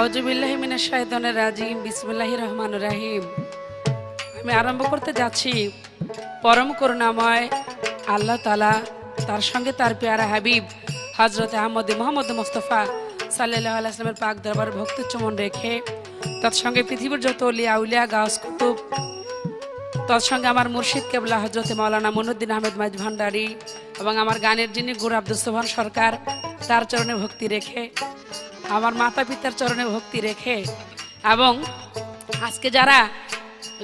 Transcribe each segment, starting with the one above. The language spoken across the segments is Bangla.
আউযুবিল্লাহি মিনাশ শাইতানির রাজিম বিসমিল্লাহির রহমানির রহিম। আমি আরম্ভ করতে যাচ্ছি পরম করুণাময় আল্লাহ তাআলা, তার সঙ্গে তার পেয়ারা হাবিব হযরত আহমদ মুহাম্মদ মুস্তাফা সাল্লাল্লাহু আলাইহি ওয়াসাল্লামের পাক দরবারে ভক্তি চুমন রেখে তৎসঙ্গে পৃথিবীর যত ওলিয়া উলিয়া গাউস কুতুব, তৎসঙ্গে আমার মুর্শিদ কেবলা হযরত মাওলানা মুনুদ্দিন আহমেদ মাইজ ভান্ডারী এবং আমার গানের যিনি গুরু আব্দুল সোবহান সরকার, তার চরণে ভক্তি রেখে, আমার মাতা পিতার চরণে ভক্তি রেখে এবং আজকে যারা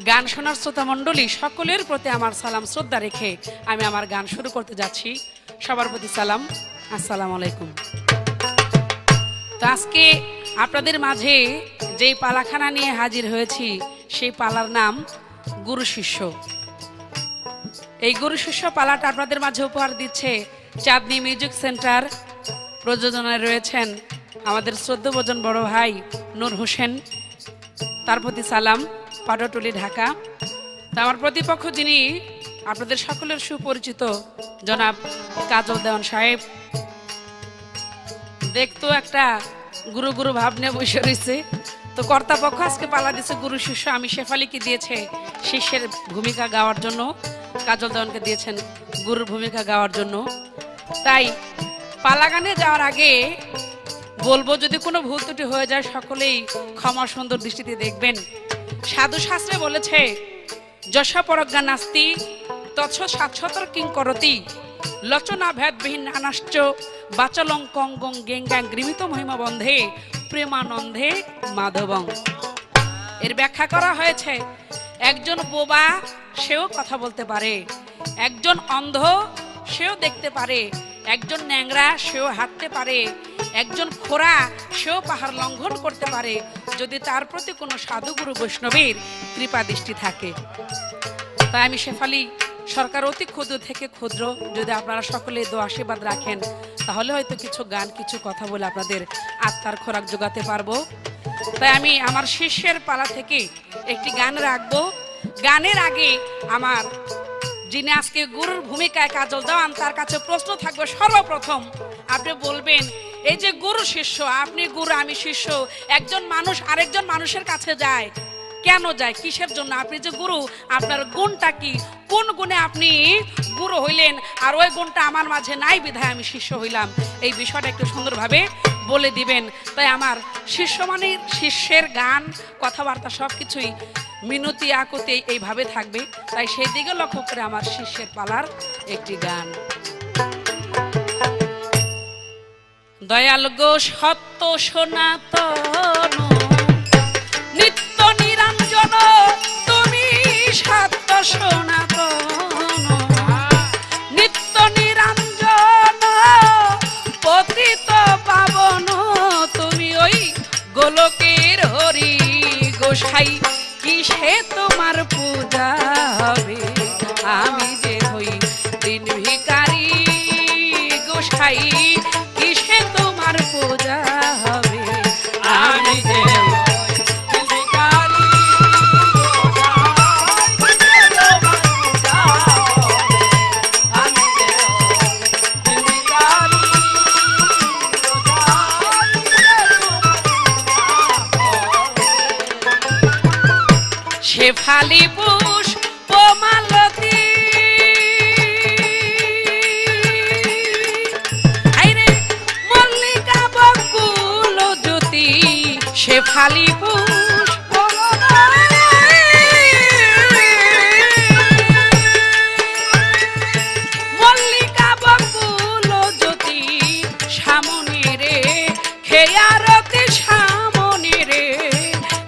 গান শোনার শ্রোতা মণ্ডলী সকলের প্রতি আমার সালাম শ্রদ্ধা রেখে আমি আমার গান শুরু করতে যাচ্ছি। সবার প্রতি সালাম, আসসালামু আলাইকুম। তো আজকে আপনাদের মাঝে যেই পালাখানা নিয়ে হাজির হয়েছি সেই পালার নাম গুরু শিষ্য। এই গুরু শিষ্য পালাটা আপনাদের মাঝে উপহার দিচ্ছে চাঁদনী মিউজিক সেন্টার। প্রযোজনায় রয়েছেন আমাদের শ্রদ্ধভোজন বড় ভাই নূর হোসেন, তার প্রতি সালাম, পাটুলি, ঢাকা। তা আমার প্রতিপক্ষ যিনি আপনাদের সকলের সুপরিচিত জনাব কাজল দেওয়ান সাহেব, দেখতো একটা গুরু গুরু ভাব নিয়ে বসে রয়েছে। তো কর্তাপক্ষ আজকে পালা দিচ্ছে গুরু শিষ্য। আমি শেফালিকে দিয়েছে শিষ্যের ভূমিকা গাওয়ার জন্য, কাজল দেওয়ানকে দিয়েছেন গুরুর ভূমিকা গাওয়ার জন্য। তাই পালা গানে যাওয়ার আগে বলবো, যদি কোনো ভুল ত্রুটি হয়ে যায় সকলেই ক্ষমা সুন্দর দৃষ্টিতে দেখবেন। সাধু শাস্ত্রে বলেছে যশা পরজ্ঞা নাস্তি তৎস সাতশতর কিং করতি লচনা ভেদবিহীন নানাশ্চ বাচলং কঙ্গং গেঙ্গাং গৃহীত মহিমা বন্ধে প্রেমানন্দে মাধবং। এর ব্যাখ্যা করা হয়েছে একজন বোবা সেও কথা বলতে পারে, একজন অন্ধ সেও দেখতে পারে, একজন ন্যাংরা সেও হাঁটতে পারে, একজন খোরা সেও পাহাড় লঙ্ঘন করতে পারে যদি তার প্রতি কোনো সাধুগুরু বৈষ্ণবের কৃপা দৃষ্টি থাকে। তাই আমি শেফালি সরকার অতি ক্ষুদ্র থেকে ক্ষুদ্র, যদি আপনারা সকলে দোয়া আশীর্বাদ রাখেন তাহলে হয়তো কিছু গান কিছু কথা বলে আপনাদের আত্মার খোরাক যোগাতে পারবো। তাই আমি আমার শিষ্যের পালা থেকে একটি গান রাখবো। গানের আগে আমার যিনি আজকে গুরুর ভূমিকায় কাজল দেওয়ান, তার কাছে প্রশ্ন থাকবে। সর্বপ্রথম আপনি বলবেন, এই যে গুরু শিষ্য, আপনি গুরু আমি শিষ্য, একজন মানুষ আরেকজন মানুষের কাছে যায়, কেন যায়, কিসের জন্য? আপনি যে গুরু, আপনার গুণটা কি? কোন গুণে আপনি গুরু হইলেন? আর ওই গুণটা আমার মাঝে নাই বিধায় আমি শিষ্য হইলাম। এই বিষয়টা একটু সুন্দরভাবে বলে দিবেন। তাই আমার শিষ্য মানে শিষ্যের গান, কথাবার্তা সবকিছুই মিনতি আকুতি এইভাবে থাকবে। তাই সেই দিকে লক্ষ্য করে আমার শিষ্যের পালার একটি গান। দয়াল গো সত্য সনাতন নিত্য নিরঞ্জন, তুমি সত্য সনাতন নিত্য নিরঞ্জন পতিত পাবন, তুমি ওই গোলকের হরি গোসাই, কিসে তোমার পূজা হবে? আমি যে হই দিন ভিখারি গোসাই, কিসে তোমার পূজা হবে? আমি যে শেফালি পুষ্প মালতী, আইরে মল্লিকা বকুল জ্যোতি, শেফালি পুষ্প মল্লিকা বকুল জ্যোতি, সামনে রে খেয়ারতি, সামনে রে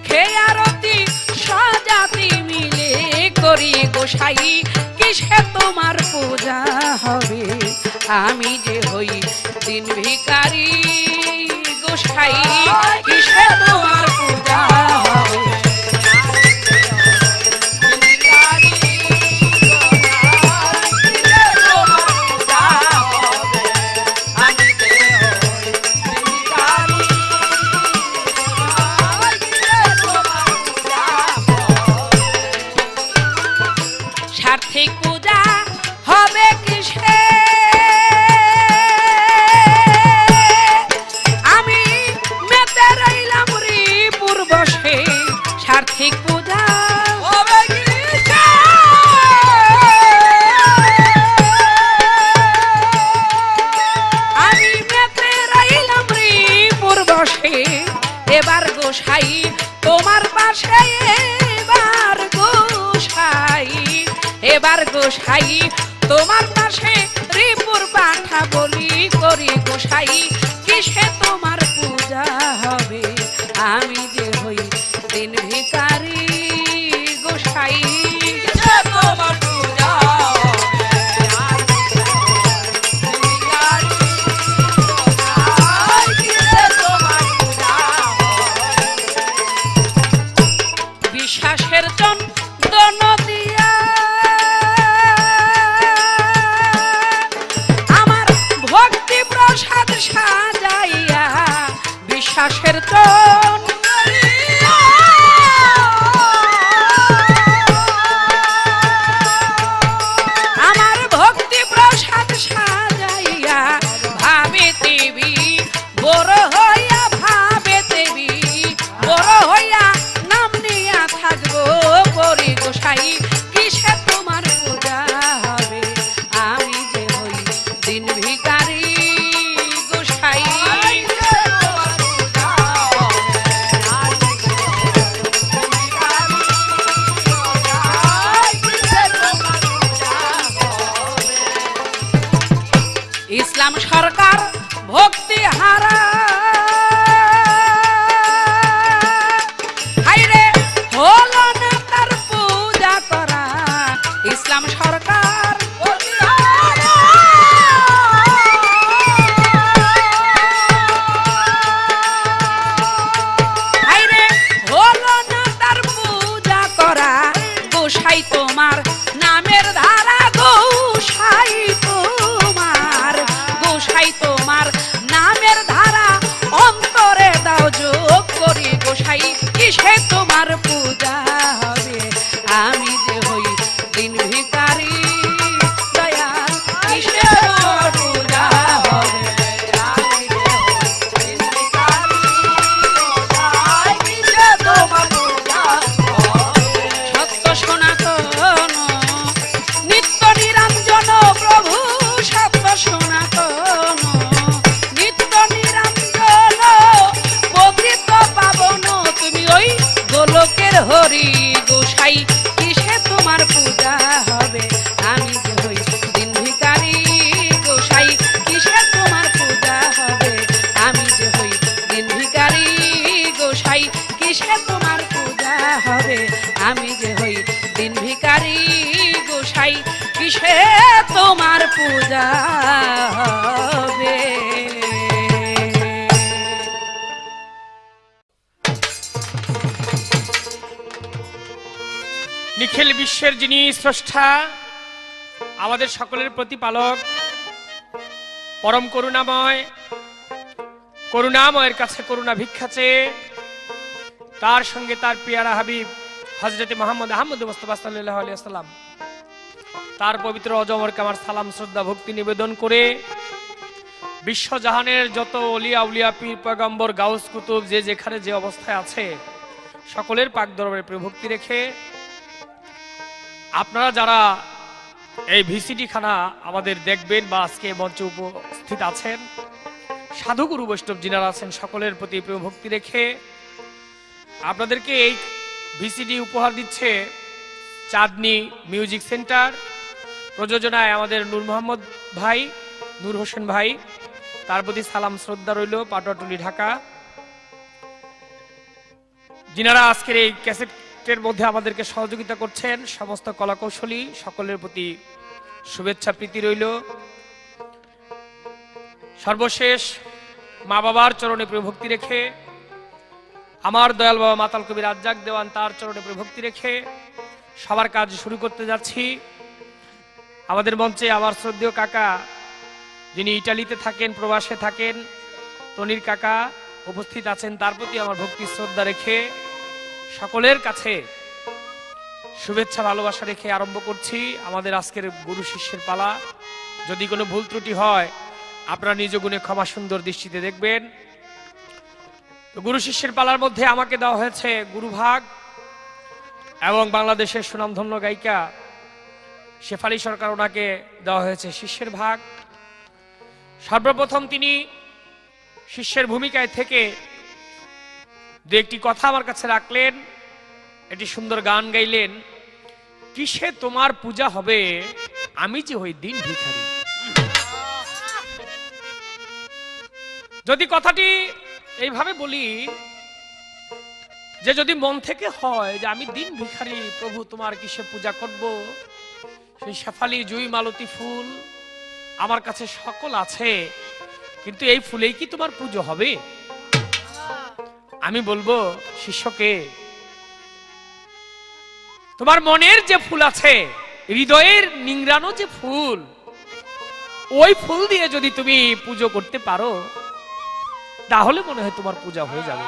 খেয়ারতি সজাতি মিলে করি গোসাই, কিসে তোমার পূজা হবে? আমি যে হই দিন ভিখারি গোসাই, কিসে তোমার পূজা হবে? সার্থিক পূজা হবে কিসে? পাশে এবার গোসাই তোমার পাশে এবার গোসাই এবার গোসাই তোমার পাশে রিপুর পাঠা বলি করি গোসাই কিসে তোমার পূজা হবে আমি যে হই দিন ভিখারি গোসাই তোমার পূজা বিশ্বাসের চন্দন দিয়া আমার ভক্তি প্রসাদ সাজাইয়া বিশ্বাসের আমার ভক্তি প্রসাদ সাজাইয়া ভাবে দেবী বড় হইয়া ভাবে দেবী বড় হইয়া নাম নিয়া থাকবো করি গোসাই কিসে তোমার পূজা হবে আমি যে হই দিন ভিখারি গোসাই ইসলাম সরকার ভক্তি হারা হাইরে হলো না তার পূজা করা ইসলাম সরকার হাইরে হলো না তার পূজা করা গোসাই তোমার নামের ধারা গোসাই তোমার নামের ধারা অন্তরে দাও যোগ করি গোসাই কিসে তোমার পূজা হবে আমি যে হই দিন ভিখারি দয়াল কিসে তোমার পূজা হবে আমি যে হই দিন ভিখারি দয়াল কিসে তোমার পূজা হবে সত্য সনাতন নিত্য নিরঞ্জন প্রভু সত্য সনাতন নিত্য নিরঞ্জন পবিত্র পাবন তুমি ওই গোলকের হরি গোসাই কিসে তোমার পূজা হবে আমি যে হই দিন ভিখারি গোসাই কিসে তোমার পূজা হবে আমি যে হই দিন ভিখারি গোসাই কিসে তোমার পূজা হবে আমি যে হই দিন ভিখারি গোসাই কিসে তোমার পূজা হবে নিখিল বিশ্বের যিনি স্রষ্টা আমাদের সকলের প্রতিপালক পরম করুণাময়ের কাছে করুণা ভিক্ষা চেয়ে তার সঙ্গে তার পিয়ারা হাবিব হযরত মুহাম্মদ আহমদ মুস্তাফা সাল্লাল্লাহু আলাইহি ওয়াসাল্লাম তার পবিত্র অজমর কামার সালাম শ্রদ্ধা ভক্তি নিবেদন করে বিশ্বজাহানের যত ওলিয়া উলিয়া পীর পয়গম্বর গাউস কুতুব যে যেখানে যে অবস্থায় আছে সকলের পাক দরবারে প্রভক্তি রেখে আপনারা যারা এই ভিসিডি খানা আমাদের দেখবেন বা আজকে মঞ্চে উপস্থিত আছেন সাধুগুরু বৈষ্ণব যিনারা আছেন সকলের প্রতি প্রিয় ভক্তি রেখে আপনাদেরকে এই ভিসিডি উপহার দিচ্ছে চাঁদনী মিউজিক সেন্টার প্রযোজনায় আমাদের নূর মোহাম্মদ ভাই নূর হোসেন ভাই তার প্রতি সালাম শ্রদ্ধা রইল পাটুয়াটুলি ঢাকা যিনারা আজকের এই ক্যাসেটের মধ্যে আমাদেরকে সহযোগিতা করছেন সমস্ত কলাকৌশলী সকলের প্রতি শুভেচ্ছা প্রীতি রইল সর্বশেষ মা বাবার চরণে প্রভক্তি রেখে আমার দয়াল বাবা মাতাল কবি রাজ্জাক দেওয়ান তার চরণে প্রভক্তি রেখে সবার কাজ শুরু করতে যাচ্ছি আমাদের মঞ্চে আমার শ্রদ্ধেয় কাকা যিনি ইটালিতে থাকেন প্রবাসে থাকেন তনির কাকা উপস্থিত আছেন তার প্রতি আমার ভক্তি শ্রদ্ধা রেখে সকলের কাছে শুভেচ্ছা ভালোবাসা রেখে আরম্ভ করছি আমাদের আজকের গুরু শিষ্যের পালা যদি কোনো ভুল ত্রুটি হয় আপনারা নিজ গুণে ক্ষমা সুন্দর দৃষ্টিতে দেখবেন তো গুরু শিষ্যের পালার মধ্যে আমাকে দেওয়া হয়েছে গুরুভাগ এবং বাংলাদেশের সুনামধন্য গায়িকা শেফালী সরকার ওনাকে দেওয়া হয়েছে শিষ্যের ভাগ সর্বপ্রথম তিনি শিষ্যের ভূমিকায় থেকে দু একটি কথা আমার কাছে রাখলেন, একটি সুন্দর গান গাইলেন, কিসে তোমার পূজা হবে আমি যে হই দিন ভিখারি। যদি কথাটি এইভাবে বলি যে যদি মন থেকে হয় যে আমি দিন ভিখারি, প্রভু তোমার কিসে পূজা করব, সেই শেফালি জুই মালতী ফুল আমার কাছে সকল আছে, কিন্তু এই ফুলেই কি তোমার পুজো হবে? আমি বলবো শিষ্যকে, তোমার মনের যে ফুল আছে, হৃদয়ের নিংড়ানো যে ফুল, ওই ফুল দিয়ে যদি তুমি পুজো করতে পারো তাহলে মনে হয় তোমার পূজা হয়ে যাবে।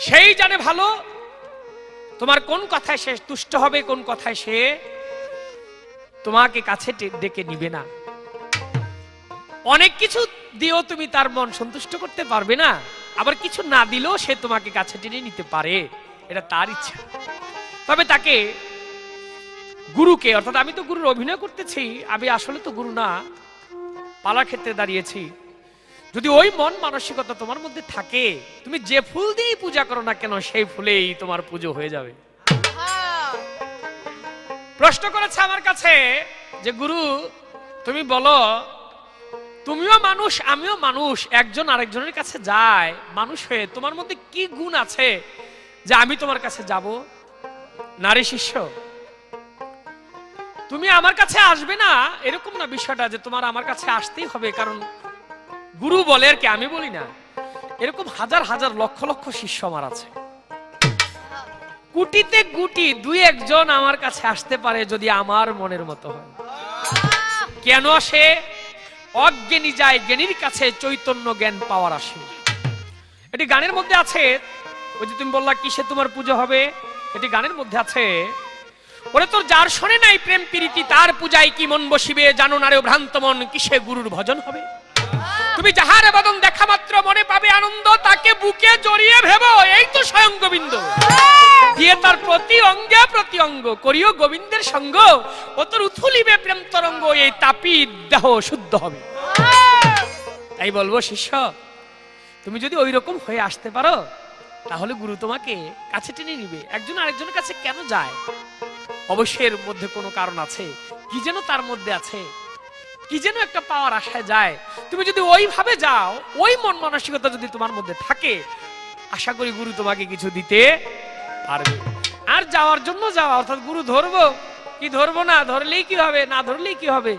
সেই জানে ভালো তোমার কোন কথায় সে তুষ্ট হবে, কোন কথায় সে তোমাকে কাছে ডেকে নিবে না। অনেক কিছু দিয়েও তুমি তার মন সন্তুষ্ট করতে পারবে না, আবার কিছু না দিলেও সে তোমাকে কাছে টেনে নিতে পারে, এটা তার ইচ্ছা। তবে তাকে গুরুকে, অর্থাৎ আমি তো গুরুর অভিনয় করতেছি, আমি আসলে তো গুরু না, পালার ক্ষেত্রে দাঁড়িয়েছি। যদি ওই মন মানসিকতা তোমার মধ্যে থাকে, তুমি যে ফুল দিয়ে পূজা করো না কেন সেই ফুলেই তোমার পুজো হয়ে যাবে। প্রশ্ন করেছে আমার কাছে যে গুরু তুমি বলো, তুমিও মানুষ আমিও মানুষ, একজন আরেকজনের কাছে যায় মানুষ হয়ে, তোমার মধ্যে কি গুণ আছে যে আমি তোমার কাছে যাব? নারী শিষ্য, তুমি আমার কাছে আসবে না এরকম না বিষয়টা, যে তোমার আমার কাছে আসতেই হবে কারণ গুরু বলে আর কি, আমি বলি না। এরকম হাজার হাজার লক্ষ লক্ষ শিষ্য আমার আছে, কোটিতে কোটি দুই একজন আমার কাছে আসতে পারে যদি আমার মনের মতো হয়। কেন আসে? অজ্ঞানী যায় জ্ঞানীর কাছে, চৈতন্য জ্ঞান পাওয়ার আসে। এটি গানের মধ্যে আছে। ওই যে তুমি বললা কিসে তোমার পুজো হবে, এটি গানের মধ্যে আছে। ওরে তোর যার শোনে নাই প্রেম প্রীতি, তার পূজায় কি মন বসিবে, জানো না রে ভ্রান্ত মন কিসে গুরুর ভজন হবে। তুমি যাহার বদন দেখা মাত্র মনে পাবে আনন্দ, তাকে বুকে জড়িয়ে ভেবো এই তো স্বয়ং গোবিন্দ। দিয়ে তার প্রতি অঙ্গে প্রতি অঙ্গ করিও গোবিন্দের সঙ্গ, ও তোর উথুলিবে প্রেম তরঙ্গ, এই তাপি দেহ শুদ্ধ হবে। তাই বলবো শিষ্য, তুমি যদি ওই রকম হয়ে আসতে পারো তাহলে গুরু তোমাকে কাছে টেনে নিবে। একজন আরেকজনের কাছে কেন যায়? অবশ্যই এর মধ্যে কোনো কারণ আছে, কি যেন তার মধ্যে আছে, কি যেন একটা পাওয়ার আশায় যায়। তুমি যদি ওইভাবে যাও, ওই মন মানসিকতা যদি তোমার মধ্যে থাকে, আশা করি গুরু তোমাকে কিছু দিতে পারবে। আর যাওয়ার জন্য যাওয়া, অর্থাৎ গুরু ধরবো কি ধরবো না, ধরলেই কি হবে না ধরলেই কি হবে,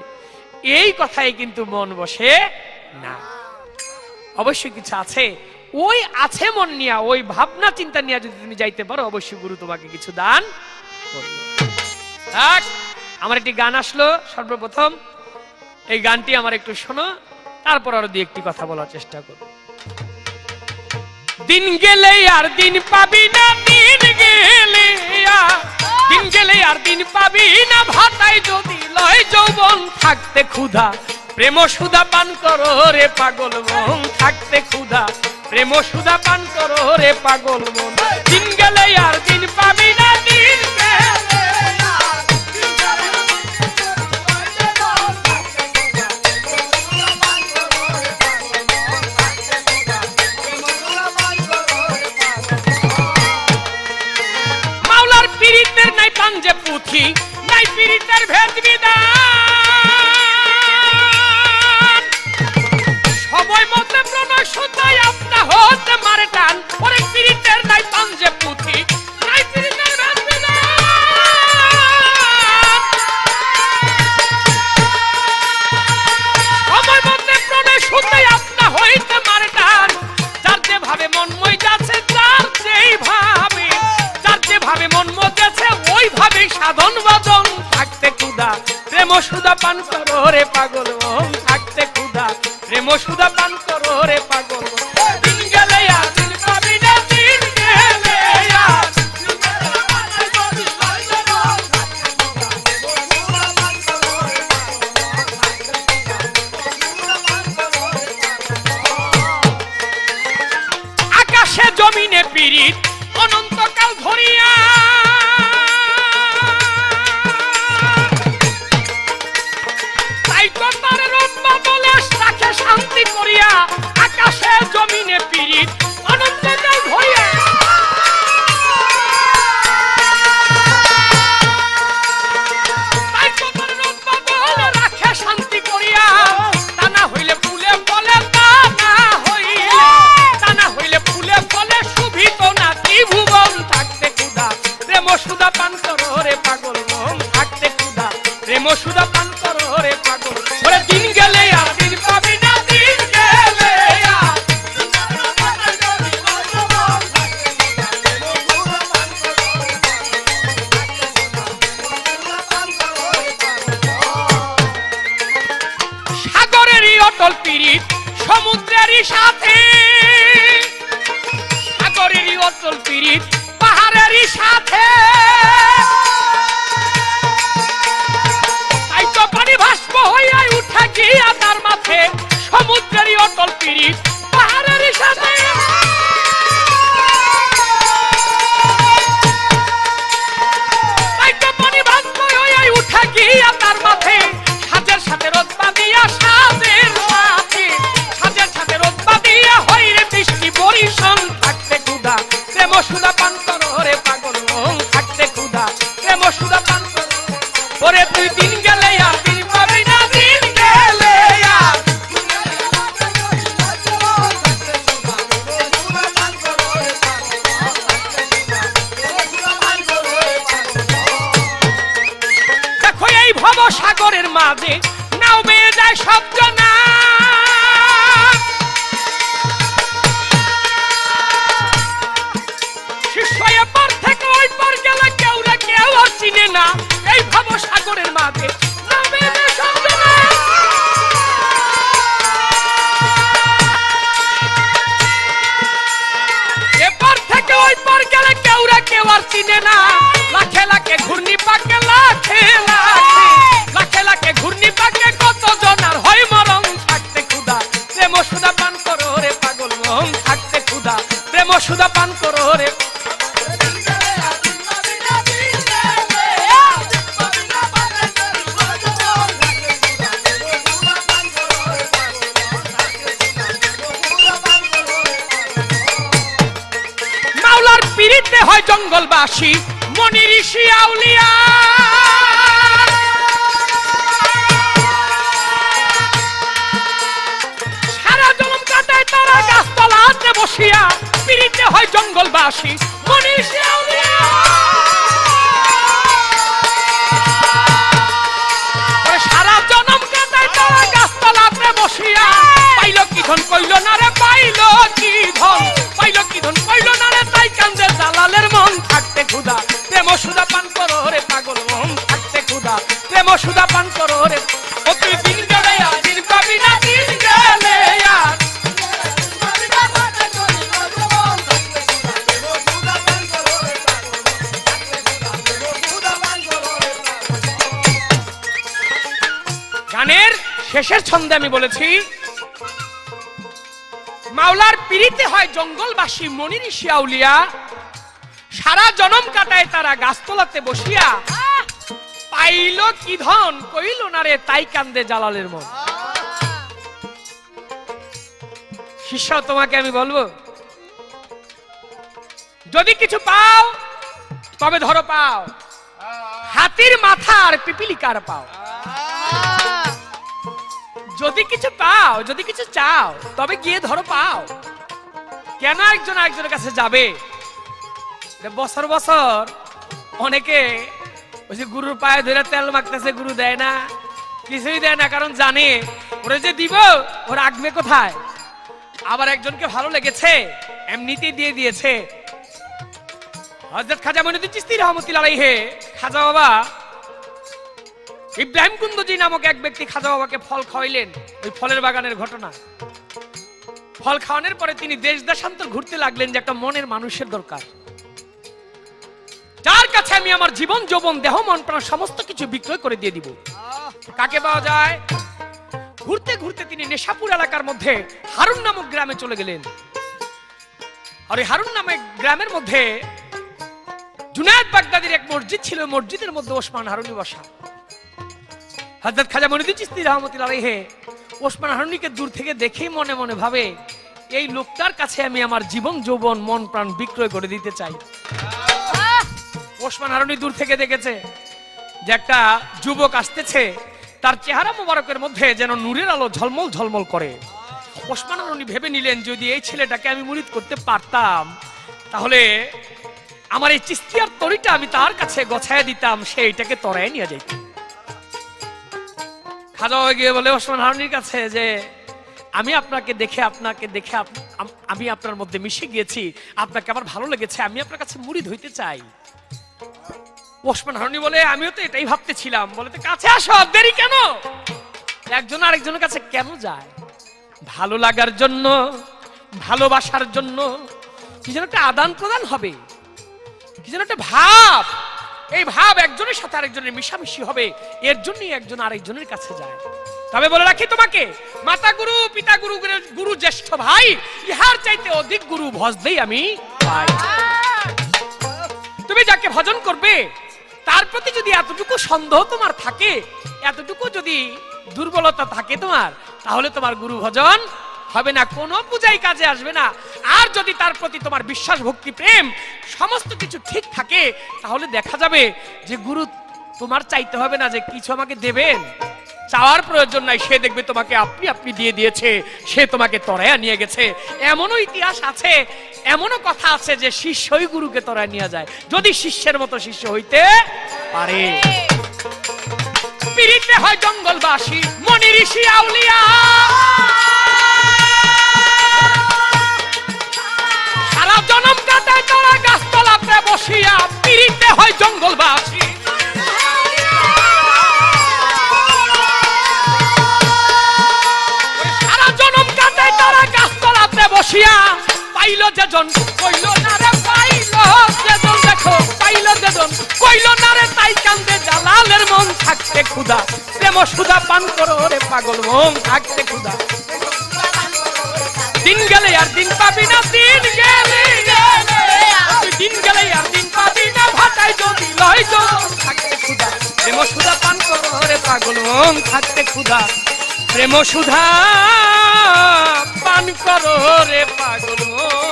এই কথাই কিন্তু মন বসে না। অবশ্যই কিছু আছে, ওই আছে মন নিয়ে, ওই ভাবনা চিন্তা নিয়ে যদি তুমি যাইতে পারো, অবশ্যই গুরু তোমাকে কিছু দান করবে। আমার একটি গান আসলো সর্বপ্রথম, এই গানটি আমার একটু শোনো, তারপর আরো দুই একটি কথা বলার চেষ্টা করব। দিন গেলে আর দিন পাবি না, দিন গেলে আর দিন পাবি না, ভাতায় যদি লয় যৌবন, থাকতে ক্ষুধা প্রেম সুধা পান করো রে পাগল মন, থাকতে ক্ষুধা প্রেম সুধা পান করো রে পাগল মন। দিন গেলে আর দিন পাবি না, দিন মাওলার পীড়িতের নাই পাঞ্জে পুথি, নাই পীড়িতের ভেদ বিধান, সবই মতে প্রণয় সুতায় আপনা হতে মারে টান, অনেক পীড়িতের নাই পাঞ্জে পুথি, নাই পীড়িতের ভেদ বিধান, সবই মতে প্রণয় সুতায় আপনা হইতে মারে টান, যার যে ভাবে মন মই যাচ্ছে, যার যেভাবে মন মজেছে ওইভাবে সাধন বাদন, থাকতে ক্ষুধা প্রেম সুধা পান করো রে পাগল মন, থাকতে ক্ষুধা প্রেম সুধা পান করো রে পাগল মন। দিন গেলে আর দিন পাবি না, দিন গেলে আর আকাশে জমিনে পীড়িত অনন্তকাল ধরিয়া, তাই তো তার রূপ বদলে রাখে শান্তি করিয়া, জমিনে পীড়িত অনন্ত যায় ভরিয়া তাই তোমার রূপ বলে রাখে শান্তি করিয়া তা না হইলে ফুলে ফলে তা না হইলে ফুলে ফলে শুভিত না ত্রিভুবন থাকতে ক্ষুধা প্রেম সুধা পান করো রে পাগল মন থাকতে ক্ষুধা প্রেম সুধা পান করো রে পাগল ওরে দিন গেলে আর দিন পাবি না দিন গেলে আর সাগরেরই অটল পীড়িত সমুদ্রেরই সাথে সাগরেরই অটল পীড়িত পাহাড়েরই সাথে তাই তো পানি ভাস্প হইয়া উঠে গিয়া তার মাথে সমুদ্রেরই অটল পীড়িত পাহাড়েরই সাথে তাই তো পানি ভাস্প হইয়া উঠে গিয়া তার মাথে সাজের সাথে রোদ বাঁধিয়া সাজের সাথে রোদ বাঁধিয়া হইরে বৃষ্টি বরিশন থাকতে ক্ষুধা প্রেম সুধা পান করো রে পাগল মন থাকতে ক্ষুধা প্রেম সুধা পান করো ওরে তুই দিন গেলে আর দিন পাবি না দিন গেলে আর দেখো এই ভব সাগরের মাঝে নাও বেয়ে যায় সব জনা শিষ্য পর থেকে ওই পর গেলে কেউ না কেউ আর চিনে না এই ভব সাগরের মাঝে নাও বেয়ে যায় সব জনা এপার থেকে ওই পর গেলে কেউ না কেউ আর চিনে না লাখে লাখে ঘূর্ণি পাকে লাখে ঘূর্ণি পাকে কত জনার হয় মরণ থাকতে ক্ষুধা প্রেম সুধা পান করো রে পাগল মন থাকতে ক্ষুধা প্রেম সুধা পান করো রে মাওলার পীড়িতে হয় জঙ্গলবাসী মনি ঋষি আউলিয়া সারা জনম কাটায় তারা গাছতলাতে বসিয়া পীড়িতে হয় জঙ্গলবাসী মনি ঋষি আউলিয়া সারা জনম কাটায় তারা গাছতলাতে বসিয়া পাইল কি ধন কইল না রে পাইল কি ধন কইল না রে তাই কান্দে জালালের মন থাকতে ক্ষুধা প্রেম সুধা পান করো রে পাগল মন থাকতে ক্ষুধা প্রেম সুধা পান করো রে ও তুই দিন গেলে আর দিন পাবি না দিন গেলে আর গানের শেষের ছন্দে আমি বলেছি মাওলার পীড়িতে হয় জঙ্গলবাসী মনি ঋষি আউলিয়া সারা জনম কাটায় তারা গাছতলাতে বসিয়া পাইল কি ধন কইল না রে তাই কান্দে জালালের মন শিষ্য তোমাকে আমি বলবো যদি কিছু পাও তবে ধরো পাও হাতির মাথা আর পিপিলিকার পাও যদি কিছু পাও যদি কিছু চাও তবে গিয়ে ধরো পাও কেন একজন আরেকজনের কাছে যাবে বছর বছর অনেকে ওই যে গুরুর পায়ে ধরে তেল মাখতেছে গুরু দেয় না কিছুই দেয় না কারণ জানে ওরা যে দিব ওরা রাখবে কোথায় আবার একজনকে ভালো লেগেছে এমনিতেই দিয়ে দিয়েছে হযরত খাজা মঈনুদ্দিন চিশতি রহমাতুল্লাহ আলাইহি খাজা বাবা ইব্রাহিম কুন্দজি নামক এক ব্যক্তি খাজা বাবাকে ফল খাওয়াইলেন ওই ফলের বাগানের ঘটনা ফল খাওয়ানোর পরে তিনি দেশ দেশান্তর ঘুরতে লাগলেন যে একটা মনের মানুষের দরকার যার কাছে আমি আমার জীবন যৌবন দেহ মন প্রাণ সমস্ত কিছু বিক্রয় করে দিয়ে দিব কাকে পাওয়া যায় ঘুরতে ঘুরতে তিনি নেশাপুর এলাকার মধ্যে হারুন নামক গ্রামে চলে গেলেন আর এই হারুন নামক গ্রামের মধ্যে জুনায়েদ বাগদাদির এক মসজিদ ছিল মসজিদের মধ্যে ওসমান হারুনি বসা হযরত খাজা মঈনুদ্দিন চিশতি রহমাতুল্লাহ আলাইহি ওসমান হারুনিকে দূর থেকে দেখেই মনে মনে ভাবে এই লোকটার কাছে আমি আমার জীবন যৌবন মন প্রাণ বিক্রয় করে দিতে চাই। ওসমান হারুনি দূর থেকে দেখেছে যে একটা যুবক আসতেছে, তার চেহারা মোবারকের মধ্যে যেন নূরের আলো ঝলমল ঝলমল করে। ওসমান হারুনি ভেবে নিলেন, যদি এই ছেলেটাকে আমি মুরিদ করতে পারতাম তাহলে আমার এই চিস্তিয়ার তরিটা আমি তার কাছে গছায় দিতাম, সে এটাকে তরায় নিয়ে যাইত। খাজা গিয়ে বলে ওসমান হারুনির কাছে যে আমি আপনাকে দেখে আমি আপনার মধ্যে মিশে গিয়েছি, আপনাকে আমার ভালো লেগেছে, আমি আপনার কাছে মুরিদ হইতে চাই। ওসমান হারুনি বলে আমিও তো এটাই ভাবতেছিলাম। বলে তো কাছে আসো, দেরি কেন? একজন আরেকজনের কাছে কেন যায়? ভালো লাগার জন্য, ভালোবাসার জন্য, কি যেন একটা আদান প্রদান হবে, কি যেন একটা ভাব, এই ভাব একজনের সাথে আরেকজনের মিশামিশি হবে, এর জন্যই একজন আরেকজনের কাছে যায়। তবে বলে রাখি তোমাকে, মাতা গুরু, পিতা গুরু, গুরু জ্যেষ্ঠ ভাই, ইহার চাইতে অধিক গুরু ভজদেই আমি পাই। তুমি যাকে ভজন করবে তার প্রতি যদি এতটুকু সন্দেহ তোমার থাকে, এতটুকু যদি দুর্বলতা থাকে তোমার, তাহলে তোমার গুরু ভজন হবে না, কোনো পূজাই কাজে আসবে না। আর যদি তার প্রতি তোমার বিশ্বাস, ভক্তি, প্রেম সমস্ত কিছু ঠিক থাকে, তাহলে দেখা যাবে যে গুরু তোমার চাইতে হবে না যে কিছু আমাকে দেবেন, চাওয়ার প্রয়োজন নাই, সে দেখবে তোমাকে আপনি আপনি দিয়ে দিয়েছে, সে তোমাকে তরায়া নিয়ে গেছে। এমনও ইতিহাস আছে, এমনও কথা আছে যে শিষ্যই গুরুকে তরায় নিয়ে যায়, যদি শিষ্যের মতো শিষ্য হইতে পারে। পিরিতে হয় জঙ্গলবাসী, মনি ঋষি আউলিয়া, সারা জনম কাটায় তারা গাছতলাতে বসিয়া। পিরিতে হয় জঙ্গলবাসী, সারা জনম কাটায় তারা গাছতলাতে বসিয়া। পাইল যেজন কইল না রে, পাইল যেজন, দেখো পাইল যেজন কইল না রে, তাই কান্দে জালালের মন। থাকতে ক্ষুধা প্রেম সুধা পান করো রে পাগল মন, থাকতে ক্ষুধা। দিন গেলে আর দিন পাবি না, দিন গেলে দিন গেলে আর দিন পাবি না, ভাটাই যদি লয় জন। থাকতে ক্ষুধা প্রেম সুধা পান করো রে পাগল মন, থাকতে ক্ষুধা প্রেম সুধা পান করো রে পাগল মন।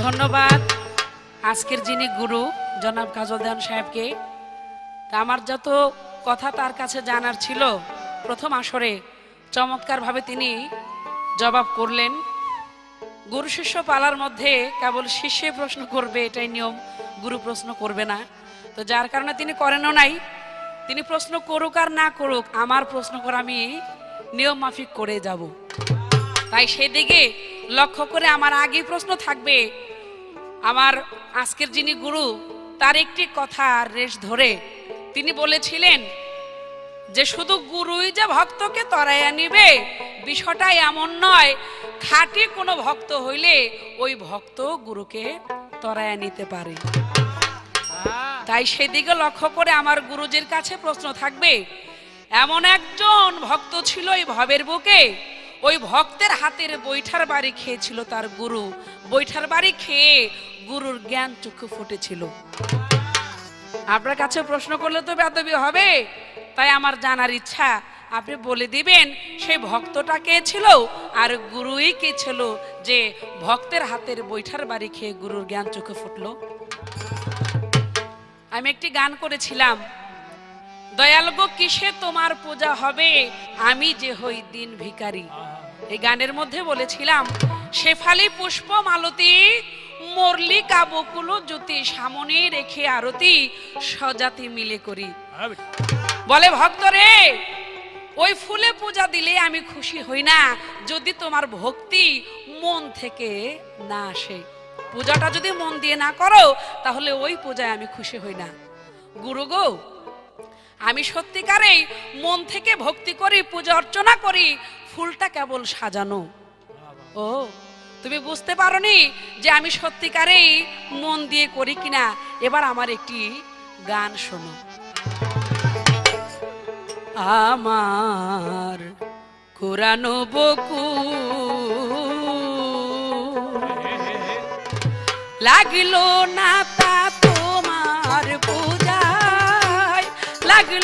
ধন্যবাদ আজকের যিনি গুরু জনাব কাজল দেওয়ান সাহেবকে। তা আমার যত কথা তার কাছে জানার ছিল, প্রথম আসরে চমৎকারভাবে তিনি জবাব করলেন। গুরু শিষ্য পালার মধ্যে কেবল শিষ্যে প্রশ্ন করবে এটাই নিয়ম, গুরু প্রশ্ন করবে না। তো যার কারণে তিনি করেনও নাই। তিনি প্রশ্ন করুক আর না করুক, আমার প্রশ্ন করা আমি নিয়ম মাফিক করে যাব। তাই সেদিকে লক্ষ্য করে আমার আগেই প্রশ্ন থাকবে। আমার আজকের যিনি গুরু, তার একটি কথা রেশ ধরে তিনি বলেছিলেন যে শুধু গুরুই যে ভক্তকে তরাইয়া নিবে বিষয়টা এমন নয়, খাঁটি কোনো ভক্ত হইলে ওই ভক্ত গুরুকে তরাইয়া নিতে পারে। তাই সেদিকে লক্ষ্য করে আমার গুরুজির কাছে প্রশ্ন থাকবে। এমন একজন ভক্ত ছিল এই ভবের বুকে, ওই ভক্তের হাতের বৈঠার বাড়ি খেয়েছিল তার গুরু, বৈঠার বাড়ি খেয়ে গুরুর জ্ঞান চক্ষু ফুটেছিল। আপনার কাছে প্রশ্ন করলে তো বেদবি হবে, তাই আমার জানার ইচ্ছা, আপনি বলে দিবেন সেই ভক্তটা কে ছিল আর গুরুই কে ছিল যে ভক্তের হাতের বৈঠার বাড়ি খেয়ে গুরুর জ্ঞান চক্ষু ফুটলো। আমি একটি গান করেছিলাম, দয়াল গো কিসে তোমার পূজা হবে, আমি যে হই দিন ভিখারি। এই গানের মধ্যে বলেছিলাম, শেফালি পুষ্প মালতী মল্লিকা বকুল জ্যোতি, সামনে রেখে আরতি সজাতি মিলে করি। বলে ভক্ত রে, ওই ফুলে পূজা দিলে আমি খুশি হই না যদি তোমার ভক্তি মন থেকে না আসে। পূজাটা যদি মন দিয়ে না করো তাহলে ওই পূজায় আমি খুশি হই না। গুরু গো, আমি সত্যিকারেই মন থেকে ভক্তি করি, পূজা অর্চনা করি, ফুলটা কেবল সাজানো। ও, তুমি বুঝতে পারোনি যে আমি সত্যিকারেই মন দিয়ে করি কিনা। এবার আমার একটি গান শোনো। আমার কুরানো বকুল লাগিল না তা তোমার পূজায়, লাগলো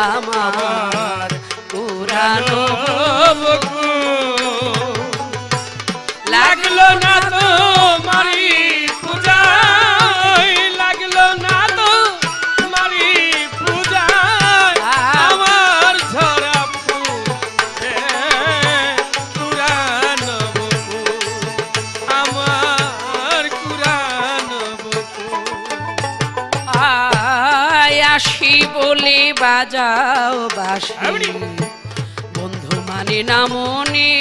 আমার পুরানো লাগলো না তো মারি পূজায়, লাগলো না তো মারি পূজায়, আমার ঝরা ফুল পুরানো বকুল, আমার পুরানো বকুল। আয় আসি বলে বাজাও বাঁশি, বন্ধু মানে না মনে,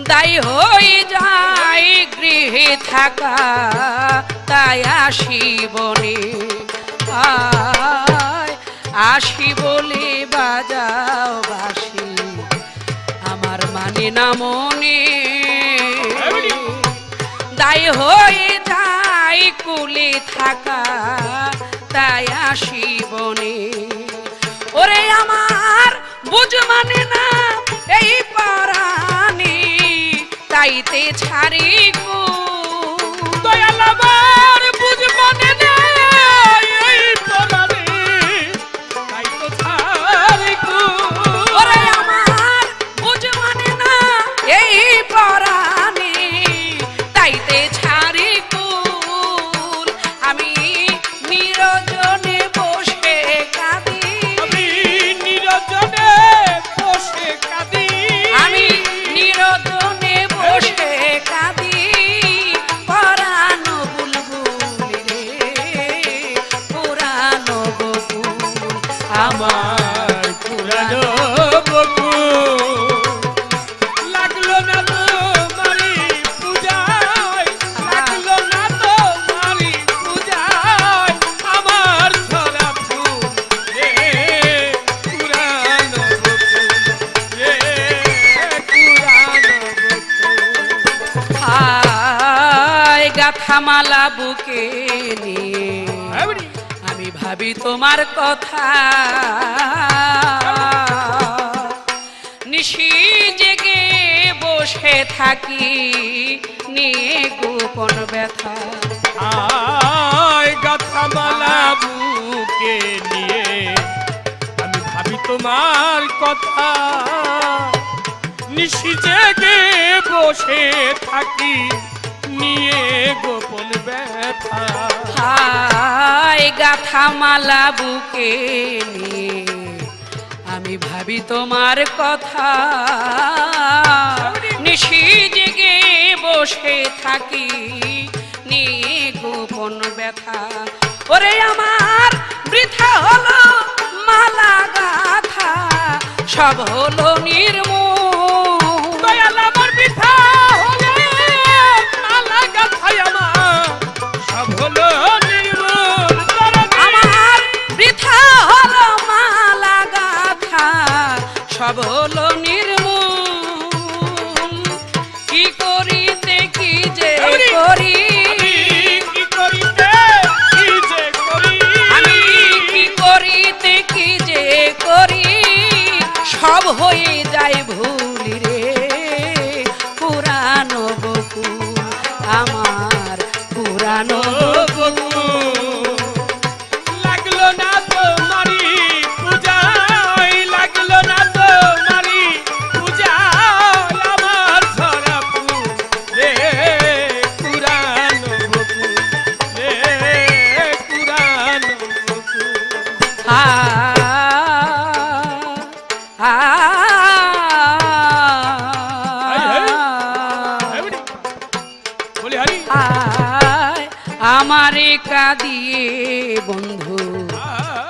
তাই হয়ে যায় গৃহে থাকা, তাই আসি বনে। আয় আসি বলে বাজাও বাঁশি, আমার মানে না মনে, তাই হয়ে যায় কুলে থাকা, তাই আসি বনে। ওরে আমার বুঝ মানে না এই পরাণে, তাইতে ছাড়ি দয়াল আমার বুঝ মানে না এই পরাণে, তাই তো ছাড়ি ওরে আমার বুঝ মানে না এই পরাণে, তাইতে ছাড়ি কুল। আমি নিরজনে বসে কাঁদি, আমি নিরজনে বসে কাঁদি, আমি নিরজনে বসে কাঁদি, পরানো বুলবুল রে পুরানো বকুল, আমার পুরানো বকুল। লাগলো না তো মারি পূজায়, লাগলো না তো মারি পূজায়, আমার ঝরা ফুল রে পুরানো বকুল, রে পুরানো বকুল। হায় গাথামালা বুকে নিয়ে এমনি আমি ভাবি তোমার কথা, নিশি জেগে বসে থাকি নিয়ে গোপন ব্যথা। আয় গাথামালা বুকে নিয়ে আমি ভাবি তোমার কথা, নিশি জেগে বসে থাকি নিয়ে গোপন ব্যথা। হায় গাথামালা বুকে নিয়ে আমি ভাবি তোমার কথা, নিশি জেগে বসে থাকি নিয়ে গোপন ব্যথা। ওরে আমার বৃথা হলো মালা গাথা, সব হলো নির্মূল। দয়াল আমার বৃথা হলো মালা গাথায়, আমার সব হলো নির্মূল। আমার বৃথা হলো মালা গাথা, সব হলো নির্মূল। কি করিতে কি যে করি, কি করিতে কি যে করি, আমি কি করিতে কি যে করি, সব হয়ে যায় ভুল রে পুরানো বকুল, আমার পুরানো বকুল। লাগলো না তো মারি পূজায়, লাগলো না তো মারি পূজায়, আমার ঝরা ফুল রে পুরানো বকুল, রে পুরানো বকুল। এমনি বলি হারি আমারে কাঁদিয়ে বন্ধু,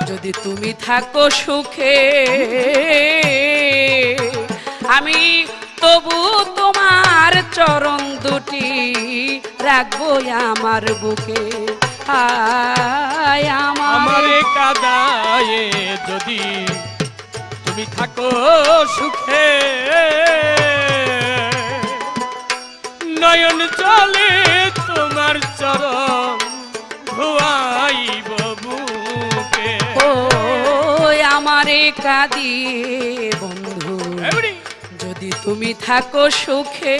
যদি তুমি থাকো সুখে, আমি তবু তোমার চরণ দুটি রাখবো আমার বুকে। আমারে কাদায়ে যদি তুমি থাকো সুখে, নয়ন চলে তোমার চরণ ধোয়াইব বুকে। ও আমারে কাঁদিয়ে বন্ধু, এমনি যদি তুমি থাকো সুখে,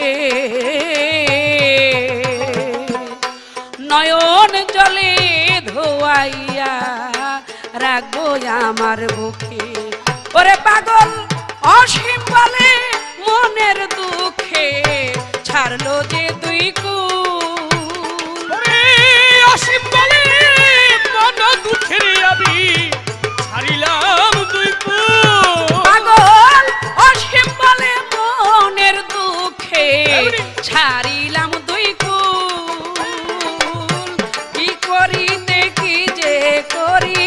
নয়ন জলে ধোয়াইয়া লাগবো আমার বুকে। ওরে পাগল অসীম বলে মনের দুঃখে ছাড়লো যে দুই কুল। ওরে অসীম বলে মন দুঃখের আমি ছাড়িলাম দুই কুল। পাগল অসীম বলে মনের দুঃখে ছাড়িলাম দুই কুল। কি করিতে কি যে করি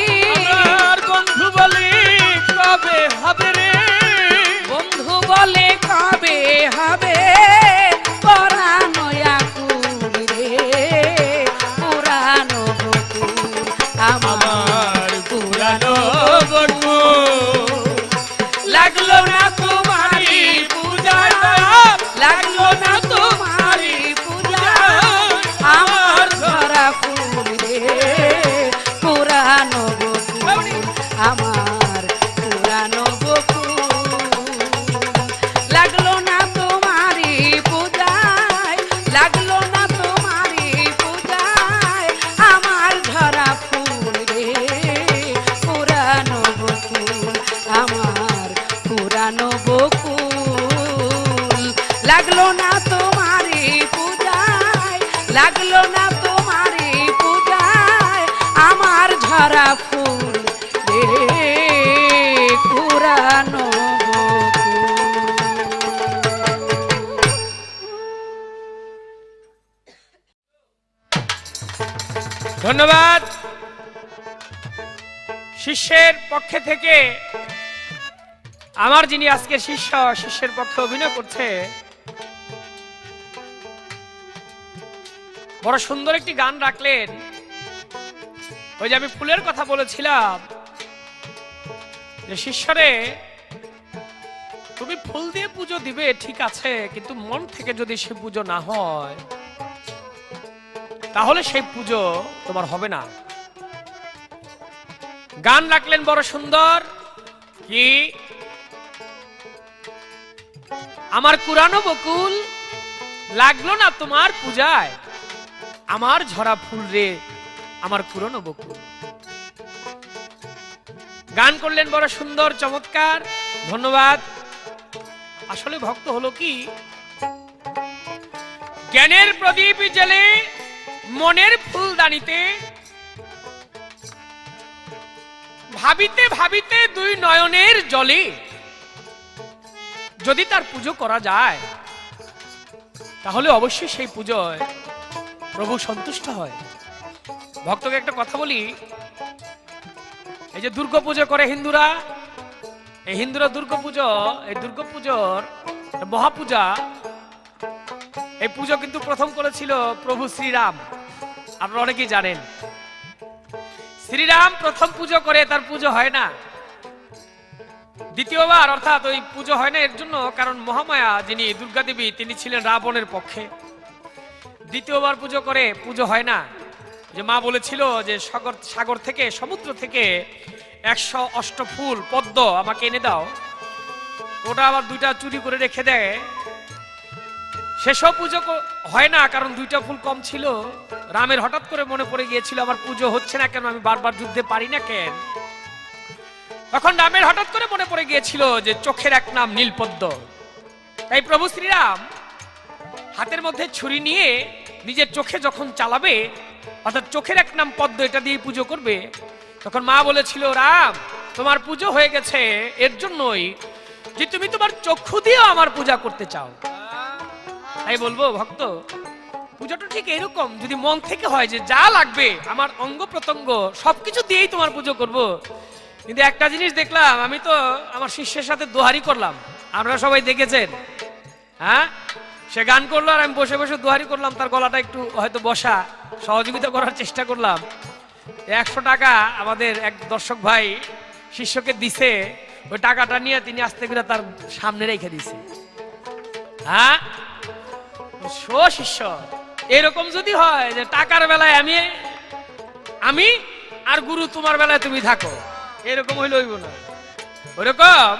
আমার বন্ধু বলে কবে হবে রে, বন্ধু বলে কবে হবে পরানো আকুল রে, পুরানো বকুল আমার পুরানো বকুল। লাগলো না তোমারি পূজায়, লাগলো না তোমারি পূজায় আমার ধরা ফুল রে, পুরানো বকুল আমার পুরানো বকুল। লাগলো না তোমারি পূজায়, লাগলো না তোমারি পূজায় আমার ধরা ফুল রে, পুরানো বকুল আমার পুরানো বকুল। লাগলো না তোমারি পূজায়, লাগলো না তোমারি পূজায় আমার ঝরা ফুল রে, পুরানো বকুল। ধন্যবাদ। শিষ্যের পক্ষে থেকে আমার যিনি আজকে শিষ্য, শিষ্যের পক্ষে অভিনয় করছে, বড় সুন্দর একটি গান রাখলেন। ওই যে আমি ফুলের কথা বলেছিলাম যে শিষ্যরে তুমি ফুল দিয়ে পুজো দিবে ঠিক আছে, কিন্তু মন থেকে যদি সে পুজো না হয় তাহলে সেই পুজো তোমার হবে না। গান রাখলেন বড় সুন্দর, কি আমার কুরানো বকুল লাগলো না তোমার পূজায় আমার ঝরা ফুল রে, আমার কুরানো বকুল। গান করলেন বড় সুন্দর, চমৎকার, ধন্যবাদ। আসলে ভক্ত হলো কি, জ্ঞানের প্রদীপ জেলে মনের ফুলদানিতে ভাবিতে ভাবিতে দুই নয়নের জলে যদি তার পুজো করা যায় তাহলে অবশ্যই সেই পুজোয় প্রভু সন্তুষ্ট হয়। ভক্তকে একটা কথা বলি, এই যে দুর্গা পুজো করে হিন্দুরা, এই হিন্দুরা দুর্গা পুজো, এই দুর্গা পুজোর মহাপূজা, এই পুজো কিন্তু প্রথম করেছিল প্রভু শ্রীরাম। আপনারা অনেকেই জানেন শ্রীরাম প্রথম পুজো করে, তার পুজো হয় না। দ্বিতীয়বার অর্থাৎ ওই পুজো হয় না এর জন্য কারণ মহামায়া যিনি দুর্গা দেবী তিনি ছিলেন রাবণের পক্ষে। দ্বিতীয়বার পুজো করে, পুজো হয় না। যে মা বলেছিল যে সাগর থেকে, সমুদ্র থেকে 108 ফুল পদ্ম আমাকে এনে দাও, ওটা আবার 2টা চুরি করে রেখে দেয়। সেসব পুজো হয় না কারণ 2টা ফুল কম ছিল। রামের হঠাৎ করে মনে পড়ে গিয়েছিল আমার পুজো হচ্ছে না কেন, আমি বারবার যুদ্ধে পারি না কেন। তখন রামের হঠাৎ করে মনে পড়ে গিয়েছিল যে চোখের এক নাম নীলপদ্ম। তাই প্রভু শ্রীরাম হাতের মধ্যে ছুরি নিয়ে নিজের চোখে যখন চালাবে, অর্থাৎ চোখের এক নাম পদ্ম, এটা দিয়ে পুজো করবে, তখন মা বলেছিল রাম তোমার পুজো হয়ে গেছে এর জন্যই যে তুমি তোমার চক্ষু দিয়ে আমার পূজা করতে চাও। তাই বলবো ভক্ত, পুজোটা ঠিক এরকম, যদি মন থেকে হয় যে যা লাগবে আমার অঙ্গ প্রত্যঙ্গ সবকিছু দিয়েই তোমার পুজো করব। কিন্তু একটা জিনিস দেখলাম, আমি তো আমার শিষ্যের সাথে দোহারি করলাম, আপনারা সবাই দেখেছেন, হ্যাঁ, সে গান করলো আর আমি বসে বসে দোহারি করলাম, তার গলাটা একটু হয়তো বসা, সহযোগিতা করার চেষ্টা করলাম। 100 টাকা আমাদের এক দর্শক ভাই শিষ্যকে দিছে, ওই টাকাটা নিয়ে তিনি আস্তে করে তার সামনে রেখে দিছে। হ্যাঁ, শিষ্য এরকম যদি হয় যে টাকার বেলায় আমি আর গুরু তোমার বেলায় তুমি থাকো, এরকম হইলে হইব না। ওইরকম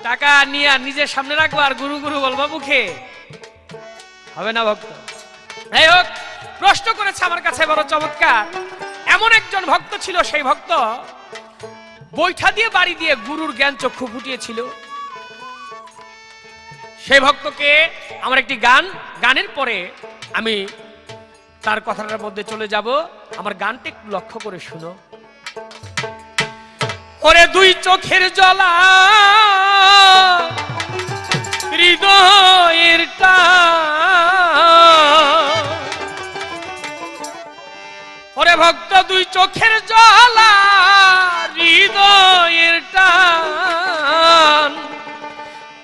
টাকা নিয়ে নিজের সামনে রাখবো আর গুরু গুরু বলবো মুখে, হবে না ভক্ত। যাই হোক, প্রশ্ন করেছে আমার কাছে বড় চমৎকার। এমন একজন ভক্ত ছিল, সেই ভক্ত বৈঠা দিয়ে বাড়ি দিয়ে গুরুর জ্ঞান চক্ষু ফুটিয়েছিল। সেই ভক্তকে আমার একটি গানের পরে আমি তার কথাটার মধ্যে চলে যাব। আমার গানটা একটু লক্ষ্য করে শুনো। ওরে দুই চোখের জলা হৃদয়ের টান, ওরে ভক্ত দুই চোখের জলা হৃদয়ের টান,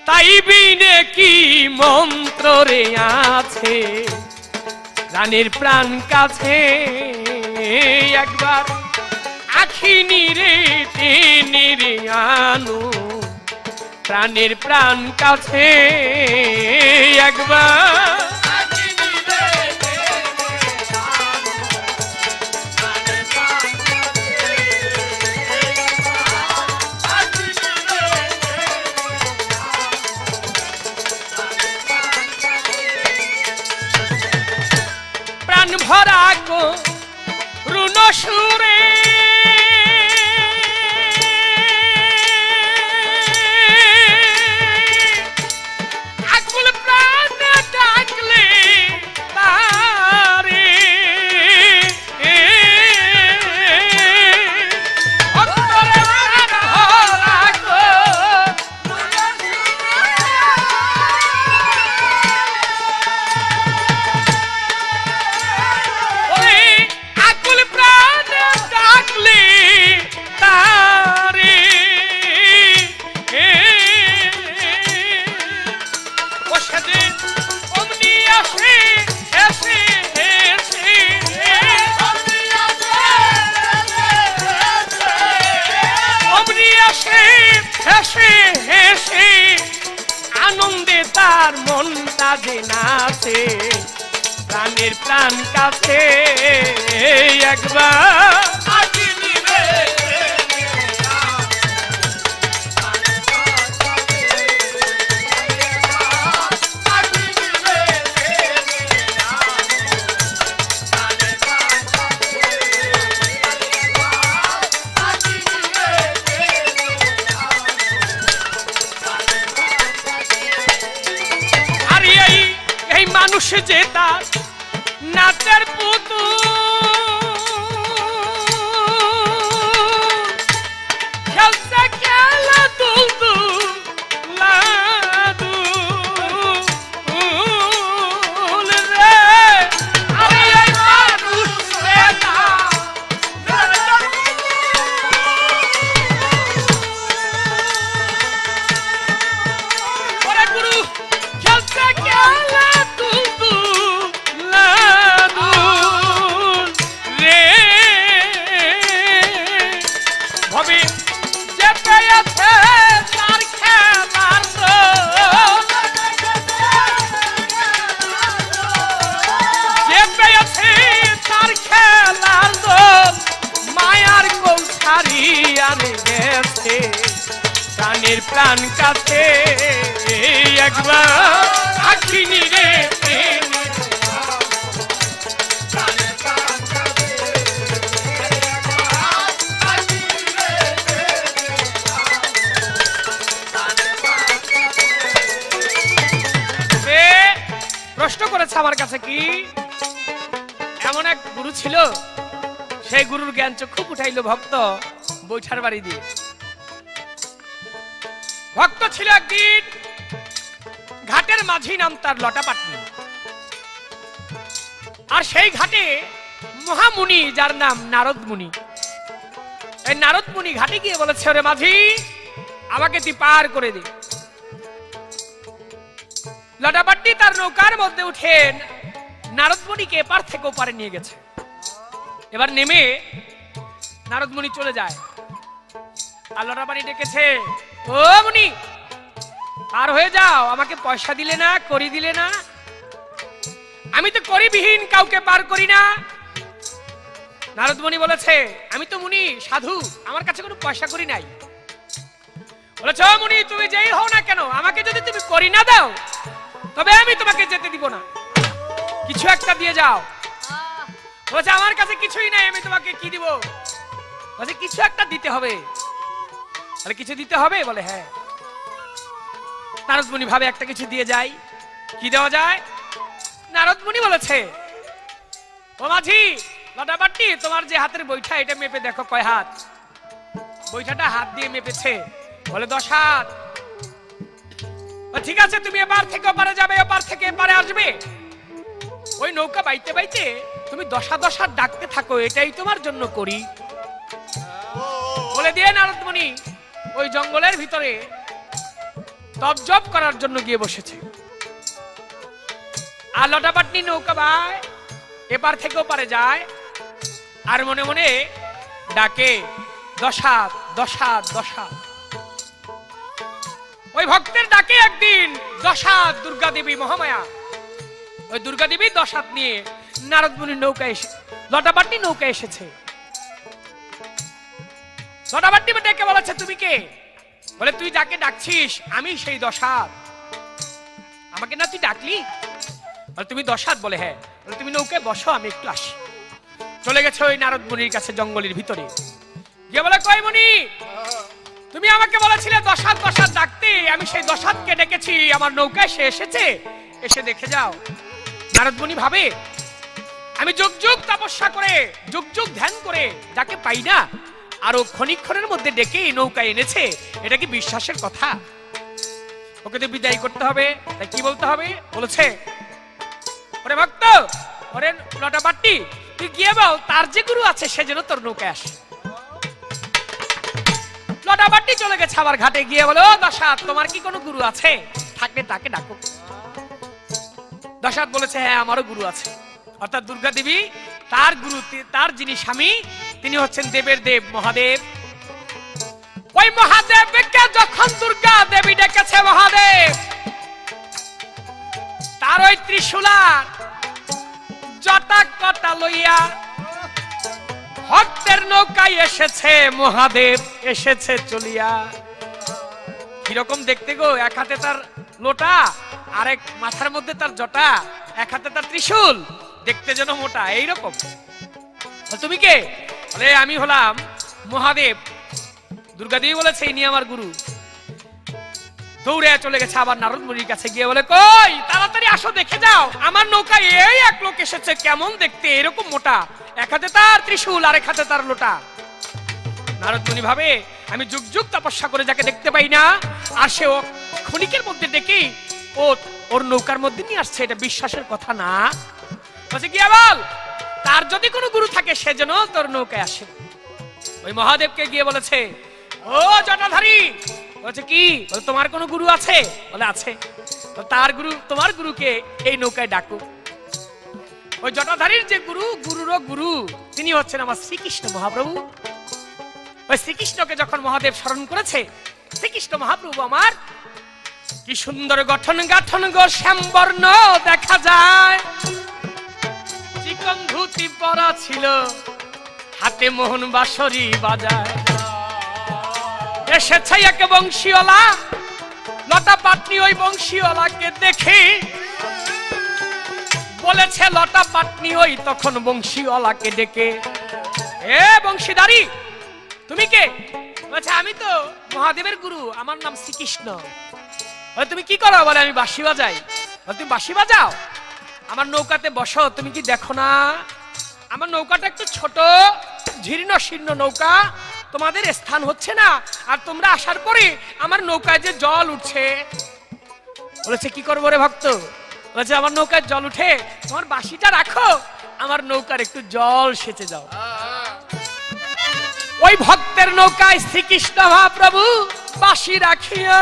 তাই বিনে কি মন্ত্র রে আছে প্রাণের প্রাণ কাছে, একবার আখি নিরে টেনে রে আনো প্রাণের প্রাণ কাছে, একবার প্রাণ ভরা গো রুণ সুরে আকুল প্রাণ ডাকলে তারে, অন্তরে প্রাণ ভরা গো ওরে আকুল প্রাণ ডাকলে তারে, ও সেদিন অমনি আসে এসে এসে, অমনি আসে এসে এসে, আনন্দে তার মনটা যে নাচে প্রাণের প্রাণ কাছে, একবার আখি নিবে আর এই মানুষ যে তার নাচের পুতুল, খেলছে খেলা দুল রে, আরে এই মানুষ যে তার ওরে গুরু খেলছে খেলা দুল রে, ভবে যে পেয়েছে তার খেলার দোল, যে পেয়েছে তার খেলার দোল, মায়ার কোল ছাড়িয়া গেছে প্রাণের প্রাণ কাছে, একবার আখি নিরে প্রশ্ন করেছে আমার কাছে কি এমন এক গুরু ছিল, সেই গুরুর জ্ঞান চক্ষু উঠাইল ভক্ত বৈঠার বাড়ি দিয়ে। ভক্ত ছিল একদিন ঘাটের মাঝি, নাম তার লটাপাটনি, আর সেই ঘাটে মহামুনি যার নাম নারদ মুনি, এই নারদ মুনি ঘাটে গিয়ে বলেছে, ওরে মাঝি আমাকে তুই পার করে দে। লটাপাটনি তার নৌকার মধ্যে উঠে নারদ মুনিকে এপার থেকে ওপারে নিয়ে গেছে। এবার নেমে নারদ মুনি চলে যায়, আর লটাপাটনি ডেকেছে, ও মুনি পার হয়ে যাও, আমাকে পয়সা দিলে না, করি দিলে না, আমি তো করিবিহীন কাউকে পার করি না। নারদ মুনি বলেছে, আমি তো মুনি সাধু, আমার কাছে কোনো পয়সা করি নাই। বলেছে, ও মুনি তুমি যেই হও না কেন, আমাকে যদি তুমি করি না দাও তবে আমি তোমাকে যেতে দিব না, কিছু একটা দিয়ে যাও। বলেছে, আমার কাছে কিছুই নাই, আমি তোমাকে কি দিব? বলেছে, কিছু একটা দিতে হবে। তাহলে কিছু দিতে হবে? বলে হ্যাঁ। নারদ মুনি ভাবে একটা কিছু দিয়ে যাই। কি দেওয়া যায়? নারদ মুনি বলেছে, ও মাঝি লটাবাটি, তোমার যে হাতের বৈঠা এটা মেপে দেখো কয় হাত। বৈঠাটা হাত দিয়ে মেপেছে, বলে 10 হাত। ঠিক আছে, তুমি এপার থেকে ওপারে যাবে, এপার থেকে এপারে আসবে। ওই নৌকা বাইতে বাইতে তুমি 10 হাত ডাকতে থাকো, এটাই তোমার জন্য করি। বলে দিয়ে নারদ মুনি ওই জঙ্গলের ভিতরে তপজপ করার জন্য গিয়ে বসেছে। আর লটাপাটনি নৌকা বায় এপার থেকে ওপারে যায়, আর মনে মনে ডাকে 10 হাত 10 হাত 10 হাত। ওই ভক্তের ডাকে একদিন 10 হাত দুর্গা দেবী মহামায়া, ওই দুর্গা দেবী 10 হাত নিয়ে নারদ মুনির নৌকা এসে লটাপাটনি নৌকা এসেছে। লটাপাটনি ডেকে বলেছে, তুমি কে? বলে তুই যাকে ডাকছিস আমি সেই 10 হাত। আমাকে না তুই ডাকলি? বলে তুমি 10 হাত? বলে হ্যাঁ। বলে তুমি নৌকায় বসো, আমি একটু আসি। চলে গেছে ওই নারদ মুনির কাছে জঙ্গলের ভিতরে গিয়ে বলে, কই মুনি, তুমি আমাকে বলেছিলে 10 হাত 10 হাত ডাকতে, আমি সেই 10 হাতকে ডেকেছি, আমার নৌকায় সে এসেছে, এসে দেখে যাও। নারদ মুনি ভাবে, আমি যুগ যুগ তপস্যা করে যুগ যুগ ধ্যান করে যাকে পাই না, আরো ক্ষণিক্ষণের মধ্যে ডেকে নৌকায় এনেছে, এটা কি বিশ্বাসের কথা? ওকে তো বিদায় করতে হবে। তাই কি বলতে হবে? বলেছে, ওরে ভক্ত, ওরে লটাপাট্টি, তুই গিয়ে বল তার যে গুরু আছে সে যেন তোর নৌকায় আসে। লটাপাট্টি চলে গেছে আবার ঘাটে গিয়ে বলে, ও 10 হাত, তোমার কি কোনো গুরু আছে? থাকলে তাকে ডাকো। 10 হাত বলেছে, হ্যাঁ আমারও গুরু আছে। অর্থাৎ দুর্গা দেবী তার গুরু, তার যিনি স্বামী তিনি হচ্ছেন দেবের দেব মহাদেব। ওই মহাদেবকে যখন দুর্গা দেবী ডেকেছে মহাদেব, তার ওই ত্রিশূলার জটা কটা লইয়া ভক্তের নৌকায় এসেছে মহাদেব, এসেছে চলিয়া। কিরকম দেখতে গো, এক হাতে তার লোটা, আরেক মাথার মধ্যে তার জটা, এক হাতে তার ত্রিশূল, দেখতে যেন মোটা। এইরকম। তুমি কে? বলে আমি হলাম মহাদেব। দুর্গা দেবী বলেছে, ইনি আমার গুরু। দৌড়ে চলে গেছে আবার নারদ মুনির কাছে গিয়ে বলে, কই তাড়াতাড়ি আসো, দেখে যাও আমার নৌকায় এই এক লোক এসেছে, কেমন দেখতে, এরকম মোটা, এক হাতে তার ত্রিশূল আর এক হাতে তার লোটা। নারদ মুনি ভাবে, আমি যুগ যুগ তপস্যা করে যাকে দেখতে পাই না, আর সে ক্ষণিকের মধ্যে ডেকে ওর নৌকার মধ্যে নিয়ে আসছে, এটা বিশ্বাসের কথা না। বলছে, গিয়ে বল তার যদি কোনো গুরু থাকে সে যেন তোর নৌকায় আসে। ওই মহাদেবকে গিয়ে বলেছে, ও জটাধারী, বলছে কি? বলে তোমার কোনো গুরু আছে? বলে আছে। তো তার গুরু, তোমার গুরুকে এই নৌকায় ডাকো। ওই জটাধারীর যে গুরু, গুরুরও গুরু, তিনি হচ্ছেন আমার শ্রীকৃষ্ণ মহাপ্রভু। ওই শ্রীকৃষ্ণকে যখন মহাদেব স্মরণ করেছে, শ্রীকৃষ্ণ মহাপ্রভু আমার কি সুন্দর গঠন গাঠন গো, শ্যামবর্ণ দেখা যায়, চিকন ধুতি পরা ছিল, হাতে মোহন বাঁশরি বাজায়। এসেছে এক বংশীওয়ালা, লটাপাটনি ওই বংশীওয়ালাকে দেখে বলেছে, লটাপাটনি ওই তখন বংশীওয়ালাকে ডেকে, এ বংশীধারী তুমি কে? বলছে, আমি তো মহাদেবের গুরু, আমার নাম শ্রীকৃষ্ণ। বলে তুমি কি করো? বলে আমি বাঁশি বাজাই। বলে তুমি বাঁশি বাজাও? আমার নৌকাতে বসো, তুমি কি দেখো না আমার নৌকাটা একটু ছোট, জীর্ণ শীর্ণ নৌকা, তোমাদের স্থান হচ্ছে না, আর তোমরা আসার পরে আমার নৌকায় যে জল উঠছে। বলেছে, কি করবো রে ভক্ত? বলেছে, আমার নৌকায় জল উঠে, তোমার বাঁশিটা রাখো, আমার নৌকার একটু জল সেচে যাও। ওই ভক্তের নৌকায় শ্রীকৃষ্ণ মহাপ্রভু বাঁশি রাখিয়া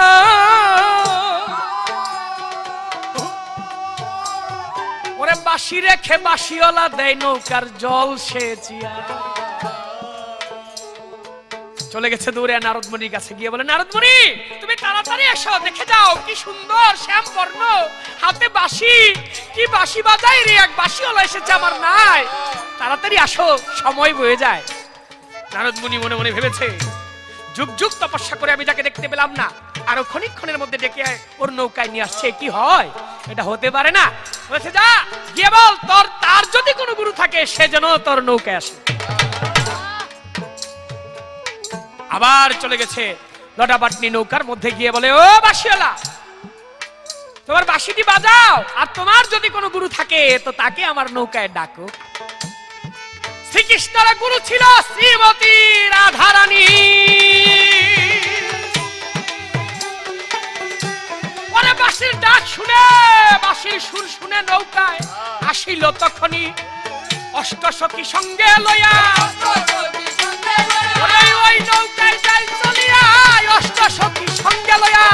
ওরে বাঁশি রেখে বাঁশিওয়ালা দেয় নৌকার জল সেচিয়া। চলে গেছে দৌড়ে নারদ মুনির কাছে গিয়ে বলে, নারদ মুনি তুমি তাড়াতাড়ি এসো, দেখে যাও কি সুন্দর শ্যাম বর্ণ, হাতে বাঁশি, কি বাঁশি বাজায় রে, এক বাঁশিওয়ালা এসেছে, আমার নাই, তাড়াতাড়ি আসো, সময় বয়ে যায়। নারদ মুনি মনে মনে ভেবেছে, যুগ যুগ তপস্যা করে আমি যাকে দেখতে পেলাম না, আরো ক্ষণিক্ষণের মধ্যে ডেকে ওর নৌকায় নিয়ে আসছে, কি হয়? এটা হতে পারে না। বলেছে, যা গিয়ে বল তার যদি কোনো গুরু থাকে সে যেন তোর নৌকায় আসে। আবার চলে গেছে লটাপাটনি নৌকার মধ্যে গিয়ে বলে, ও বাঁশিওয়ালা, তোমার বাঁশিটি বাজাও, আর তোমার যদি কোনো গুরু থাকে তো তাকে আমার নৌকায় ডাকো। শ্রীকৃষ্ণের গুরু ছিল শ্রীমতী রাধারানী। পরে বাঁশির ডাক শুনে, বাঁশির সুর শুনে নৌকায় আসিল তখনই অষ্টসখী সঙ্গে লইয়া। ওই নৌকায় যাই চলিয়া অষ্টসখী সঙ্গে লইয়া।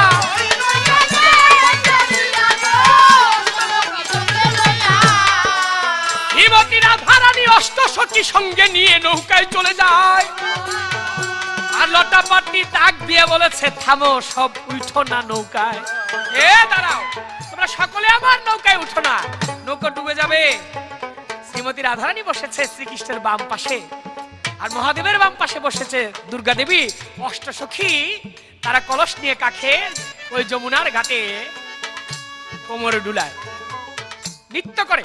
শ্রীমতী রাধারানী অষ্টসখী সঙ্গে নিয়ে নৌকায় চলে যায়। আর লটাপাটনি ডাক দিয়ে বলেছে, থামো, সব উঠো না নৌকায়। এ দাঁড়াও, তোমরা সকলে আমার নৌকায় উঠো না, নৌকা ডুবে যাবে। শ্রীমতী রাধারানী বসেছে শ্রীকৃষ্ণের বাম পাশে, আর মহাদেবের বাম পাশে বসেছে দুর্গা দেবী। অষ্টসখী তারা কলস নিয়ে কাখে ওই যমুনার ঘাটে কোমরে ডুলায়, নৃত্য করে।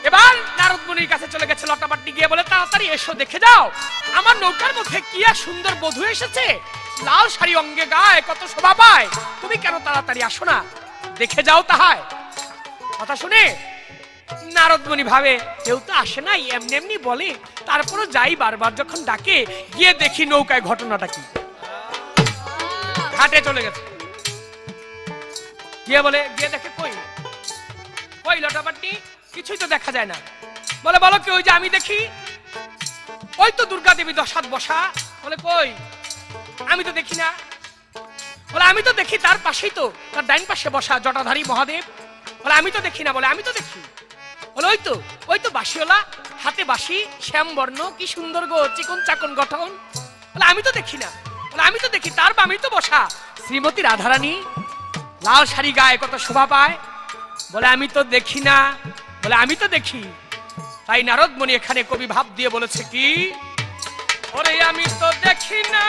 এবার নারদ মুনির কাছে চলে গেছে লটাপাটনি, গিয়ে বলে, তাড়াতাড়ি এসো, দেখে যাও আমার নৌকার মধ্যে কি আর সুন্দর বধূ এসেছে, লাল শাড়ি অঙ্গে গায়ে, কত শোভা পায়। তুমি কেন তাড়াতাড়ি আসো না, দেখে যাও তাহায়। কথা শুনে নারদ মুনি ভাবে, কেউ তো আসে নাই, এমনি এমনি বলে, তারপরও যাই, বারবার যখন ডাকে গিয়ে দেখি নৌকায় ঘটনাটা কি। ঘাটে চলে গেছে, গিয়ে বলে, গিয়ে দেখে কই কই লটাপাটনি, কিছুই তো দেখা যায় না। বলে, বলো কি? ওই যে আমি দেখি, ওই তো দুর্গা দেবী দশাত বসা। বলে, কই? আমি তো দেখি না। বলে, আমি তো দেখি, তার পাশেই তো, তার ডাইন পাশে বসা জটাধারী মহাদেব। বলে, আমি তো দেখি না। বলে, আমি তো দেখি। বলে, ওই তো বাঁশিওয়ালা, হাতে বাঁশি, শ্যাম বর্ণ, কি সুন্দর গো, চিকন চাকন গঠন। বলে, আমি তো দেখি না। বলে, আমি তো দেখি, তার বামেই তো বসা শ্রীমতী রাধারানী, লাল শাড়ি গায়ে, কত শোভা পায়। বলে, আমি তো দেখি না। বলে, আমি তো দেখি। তাই নারদ মুনি এখানে কবি ভাব দিয়ে বলেছে কি, ওরে আমি তো দেখি না,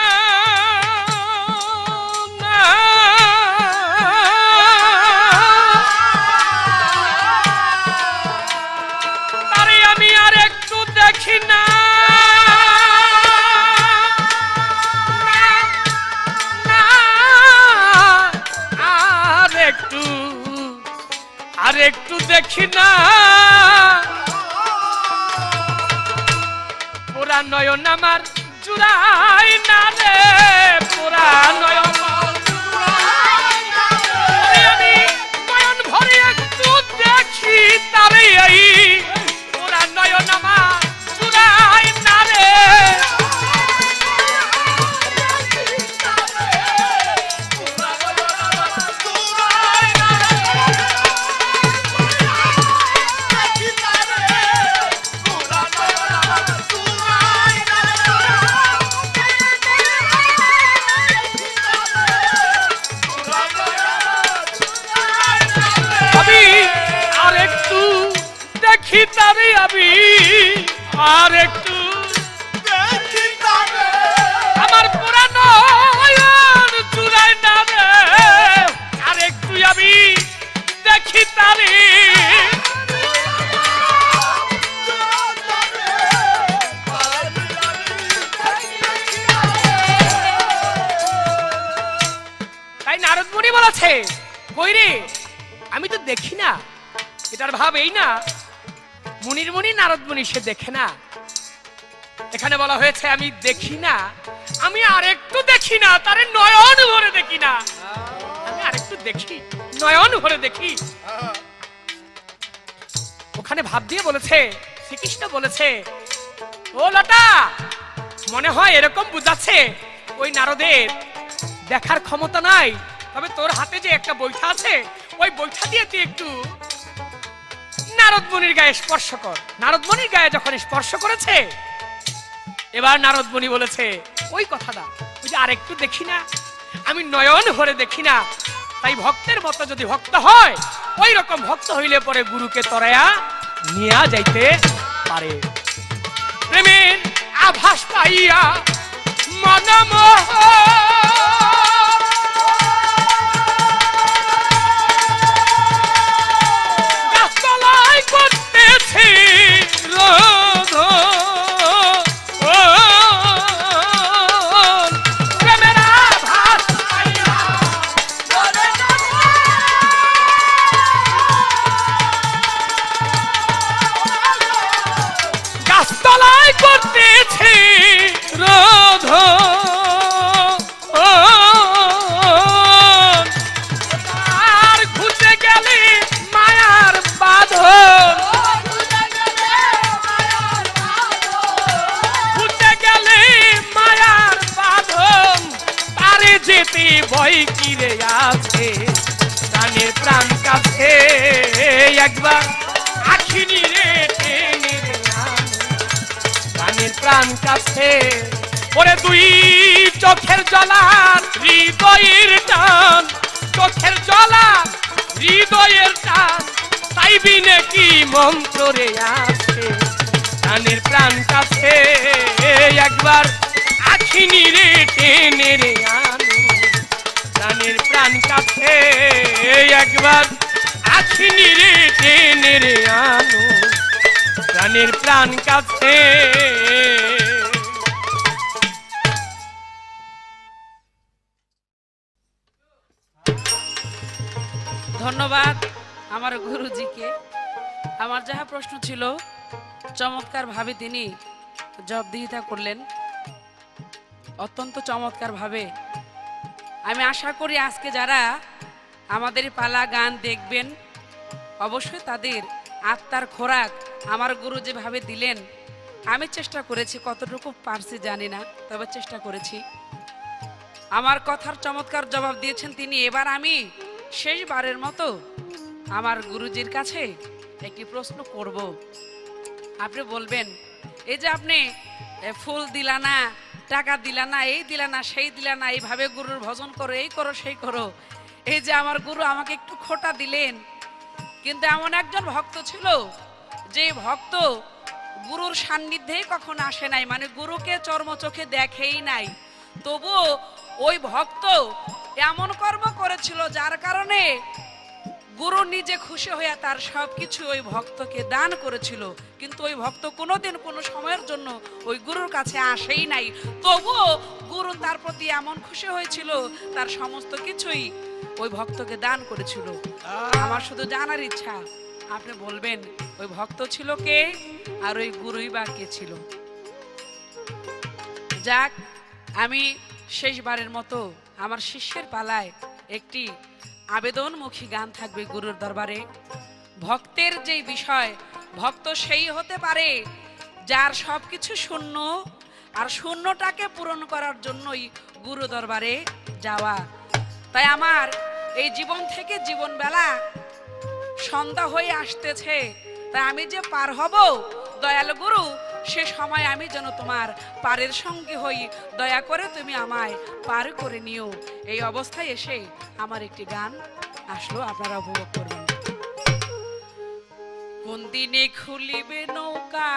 তারে আমি আর একটু দেখি না, আর একটু দেখি না, পুরা নয়ন আমার জুড়াই না রে, পুরা নয়ন। আমি নয়ন ভরে একটু দেখি তারে, পুরা নয়ন আমার জুড়াই না রে। দেখি তারে আমি আর একটু দেখি তারে, আমার পুরানো চুরাই না রে, আর একটু আমি দেখি তারে। তাই নারদ মুনি বলেছে, কই রে, আমি তো দেখি না। এটার ভাব এই না, মুনির মুনি নারদ মুনি সে দেখে না। এখানে বলা হয়েছে আমি দেখি না, আমি আরেকটু দেখি না, তারে নয়ন ভরে দেখি না, আমি আরেকটু দেখি, নয়ন ভরে দেখি। ওখানে ভাব দিয়ে বলেছে, শ্রীকৃষ্ণ বলেছে, ও লটা, মনে হয় এরকম বুঝাচ্ছে ওই নারদের দেখার ক্ষমতা নাই, তবে তোর হাতে যে একটা বৈঠা আছে, ওই বৈঠা দিয়ে তুই একটু নারদ মুনির গায়ে স্পর্শ কর। নারদ মুনির গায়ে যখন স্পর্শ করেছে, এবার নারদ মুনি বলেছে ওই কথাটা, ওই যে আরেকটু দেখি না, আমি নয়ন ভরে দেখি না। তাই ভক্তের মতো যদি ভক্ত হয়, ওই রকম ভক্ত হইলে পরে গুরুকে তরায়া নিয়া যাইতে পারে। প্রেমের আভাস পাইয়া মনমোহ করতেছি রোধ, প্রেমের আভাস যেতে ভয় কিরে আছে, প্রাণের প্রাণ কাছে একবার আখিনি রে টেনে রে আনো, প্রাণের প্রাণ কাছে। ওরে দুই চোখের জলা হৃদয়ের টান, চোখের জলা হৃদয়ের টান, তাই বিনে কি মন্ত্র রে আছে, প্রাণের প্রাণ কাছে একবার আখিনি রে টেনে রে আনো, প্রাণের প্রাণ কাছে একবার আখিনি রে টেনে রে আনো, প্রাণের প্রাণ কাছে। ধন্যবাদ আমার গুরুজিকে। আমার যাহা প্রশ্ন ছিল চমৎকার ভাবে তিনি জবাবদিহিতা করলেন, অত্যন্ত চমৎকার ভাবে। আমি আশা করি আজকে যারা আমাদের পালা গান দেখবেন অবশ্যই তাদের আত্মার খোরাক আমার গুরু যেভাবে দিলেন, আমি চেষ্টা করেছি, কতটুকু পারছি জানি না, তবে চেষ্টা করেছি। আমার কথার চমৎকার জবাব দিয়েছেন তিনি। এবার আমি শেষবারের মতো আমার গুরুজির কাছে একটি প্রশ্ন করব। আপনি বলবেন, এই যে আপনি ফুল দিলা না, টাকা দিলা না, এই দিলা না, সেই দিলা না, এইভাবে গুরুর ভজন করো, এই করো সেই করো, এই যে আমার গুরু আমাকে একটু খোটা দিলেন, কিন্তু এমন একজন ভক্ত ছিল যে ভক্ত গুরুর সান্নিধ্যে কখনো আসে নাই, মানে গুরুকে চর্ম চোখে দেখেই নাই, তবুও ওই ভক্ত এমন কর্ম করেছিল যার কারণে গুরু নিজে খুশি হইয়া তার সবকিছু ওই ভক্তকে দান করেছিল, কিন্তু ওই ভক্ত কোনোদিন কোনো সময়ের জন্য ওই গুরুর কাছে আসেই নাই, তবুও গুরু তার প্রতি এমন খুশি হয়েছিল তার সমস্ত কিছুই ওই ভক্তকে দান করেছিল। আমার শুধু জানার ইচ্ছা, আপনি বলবেন ওই ভক্ত ছিল কে আর ওই গুরুই বা কে ছিল? যাক, আমি শেষবারের মতো আমার শিষ্যের পালায় একটি আবেদনমুখী গান থাকবে গুরুর দরবারে। ভক্তের যে বিষয়, ভক্ত সেই হতে পারে যার সবকিছু শূন্য, আর শূন্যটাকে পূরণ করার জন্যই গুরু দরবারে যাওয়া। তাই আমার এই জীবন থেকে জীবন বেলা সন্ধ্যা হয়ে আসতেছে, তাই আমি যে পার হব দয়াল গুরু, সে সময় আমি যেন তোমার পারের সঙ্গে হই, দয়া করে তুমি আমায় পার করে নিও। এই অবস্থায় এসে আমার একটি গান আসলো, আপনারা উপভোগ করবেন। কোন দিনে খুলিবে নৌকা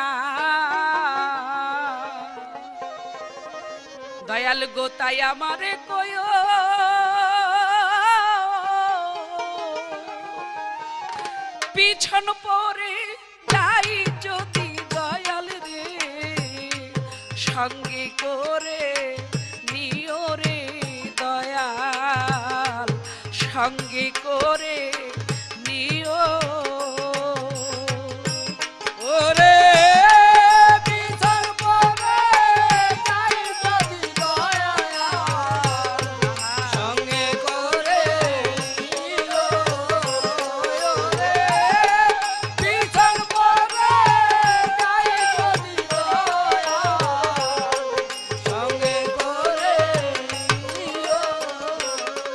দয়াল গো, তাই আমারে কয়ো, পিছন পরে যাই যদি দয়াল রে, সঙ্গে করে নিও রে দয়াল, সঙ্গে করে নিও।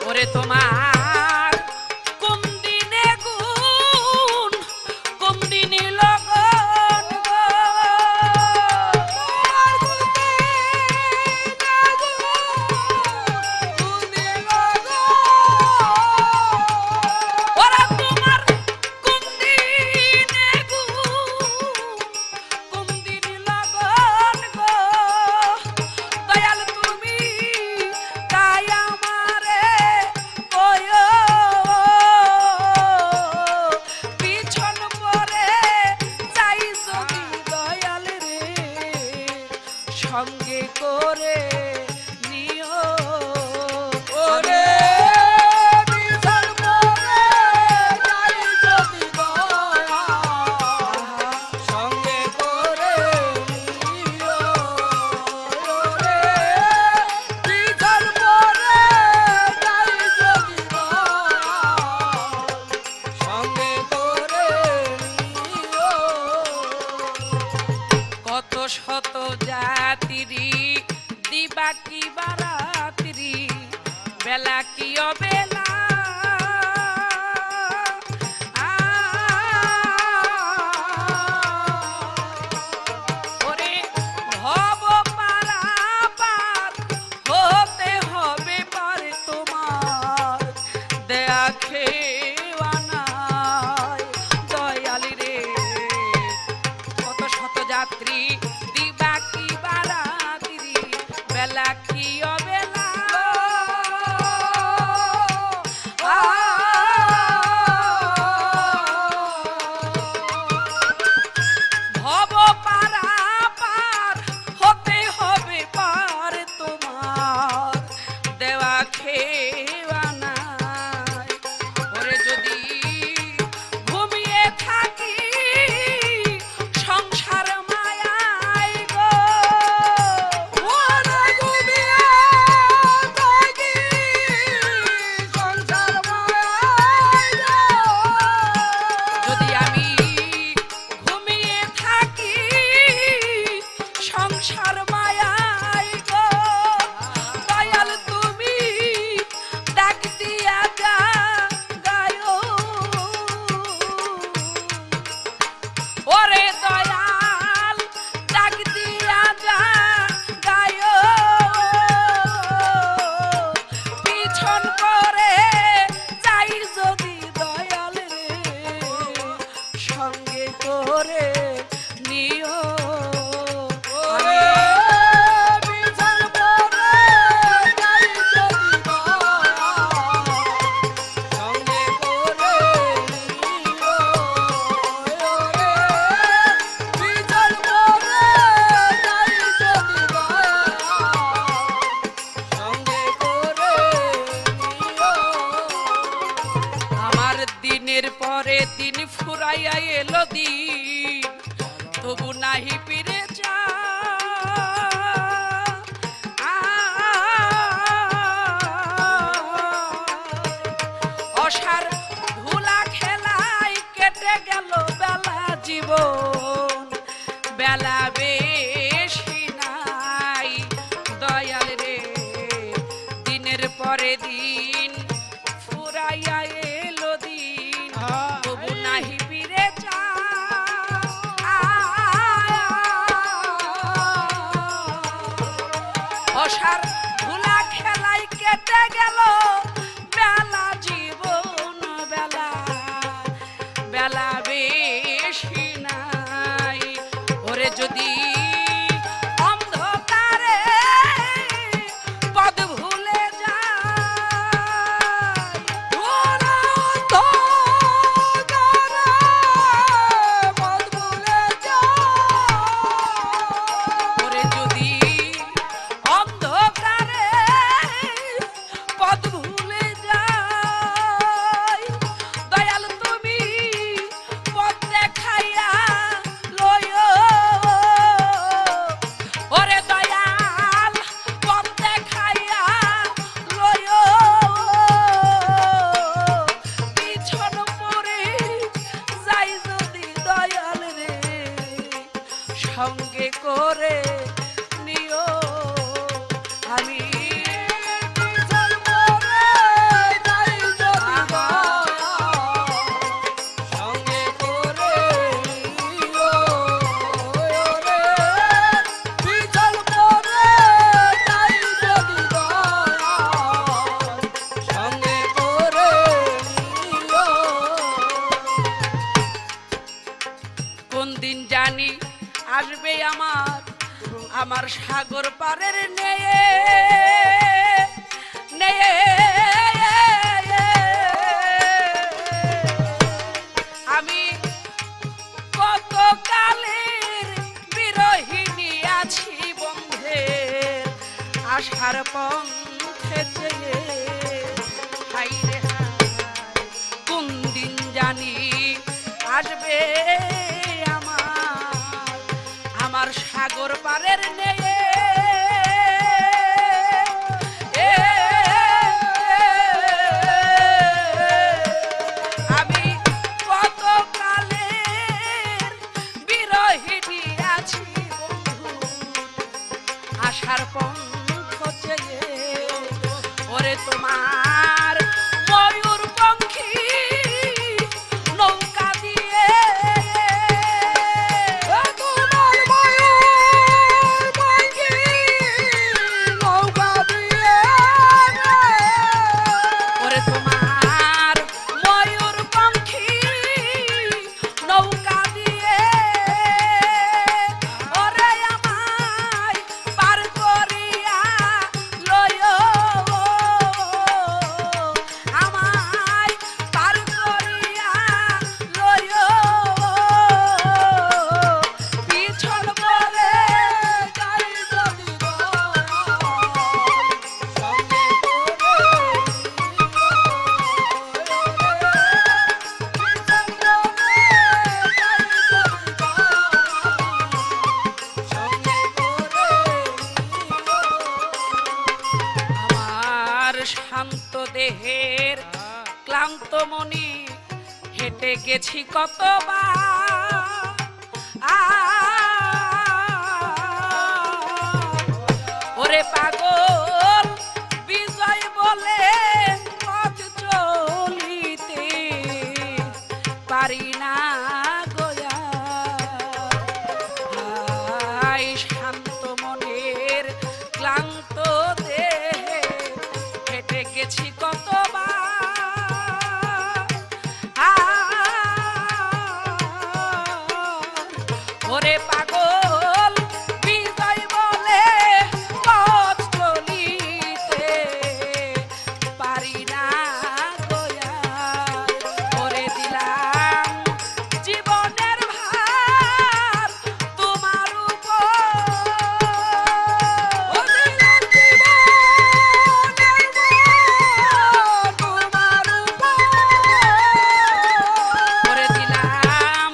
ওরে তোমার কোন দিনে গুণ, কোন দিনে লগন গো, ওরা তোমার কোন দিনে গুণ, কোন দিনে লগন গো, দয়াল তুমি তাই আমারে ওই বেলা কি অবেলা ওরে ভব পারাপার হতে হবে পারে তোমার দেয়া খেওয়া নাই দয়ালি রে কত শত যাত্রী দিবা কি বারাতিরি বেলা কি অবেলা ভব পারাপার হতে হবে পার তোমার দেওয়া খেওয়া নাই ওরে যদি ঘুমিয়ে থাকি সংসার মায়ায় গো ওরে ঘুমিয়ে থাকি সংসার মায়ায় গো যদি আমি ঘুমিয়ে থাকি সংসার মায়ায় গো দয়াল তুমি ডাক দিয়া যা গায়ো ওরে দয়াল ডাক দিয়া যা গায়ো পিছন করে যাই যদি দয়াল রে সঙ্গে করে নিও আমি পিছন করে যাই যদি দয়াল সঙ্গে করে নিও ওরে পিছন করে যাই যদি দয়াল সঙ্গে করে নিও আমার দিনের পরে দিন ফুরাইয়া এলো দিন তবু নাহি ফিরে যা অসার ধুলা খেলায় কেটে গেল বেলা জীবন বেলা বেশি নাই দয়াল রে দিনের পরে দিন ফুরাইয়া এলো দিন তবু নাহি ফিরে যা অসার ধুলা খেলাই কেটে গেল বেলা জীবন বেলা বেলা বেশি নাই ওরে যদি অন্ধকারে পদ ভুলে যায় ওরে অন্ধকারে পদ ভুলে যায় ওরে যদি অন্ধকারে পদ ভুলে যায় দয়াল তুমি পথ দেখাইয়া লয়ো ওরে দয়াল পথ দেখাইয়া লয়ো পিছন পরে যাই যদি দয়াল রে সঙ্গে করে নিও আমি পিছন পরে যাই যদি দয়াল সঙ্গে করে নিও ওরে পিছন পরে যাই যদি দয়াল সঙ্গে করে নিও কোন দিন জানি আসবে আমার সাগর পারের নেয়ে নেয়ে আমি কত কালের বিরহিণী আছি বন্ধের আশার পথে চেয়ে হাই রে হাই কোন দিন জানি আসবে আমার সাগর পারের নেয়ে আমি কত কালের বিরহিণী আছি বন্ধু আশার পথ চেয়ে ওরে তোমার শান্ত দেহের ক্লান্ত মনি হেঁটে গেছি কতবার। ওরে পাগল বিজয় বলে পথ চলিতে পারি না গোয়া। হায় শান্ত মনের ক্লান্ত দেহে হেঁটে গেছি কতবার। ওরে পাগল বিজয় বলে পথ চলিতে পারি না গোয়া। ওরে দিলাম জীবনের ভার তোমার উপর। ও দিলাম জীবনের ভার তোমার উপর। ওরে দিলাম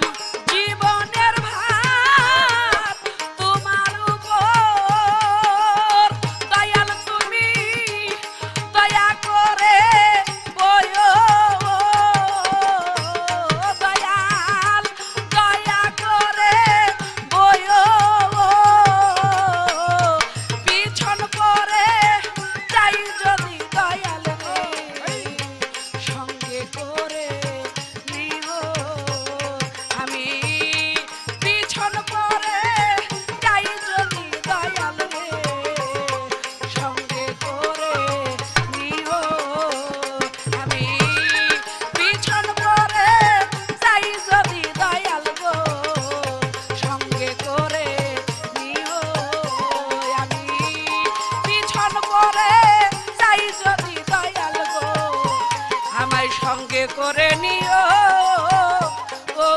জীবনের ভার তোমার উপর। দয়াল তুমি দয়া করে বয়ো। দয়াল দয়া করে বয়ো। পিছন করে যাই যদি দয়াল রে সঙ্গে করে নিও। আমি পিছন করে যাই যদি দয়াল রে সঙ্গে করে নিও। আমি পিছন করে যাই যদি দয়াল গো সঙ্গে করে নিও। আমি পিছন করে যাই যদি দয়াল গো আমায় সঙ্গে করে নিও। ও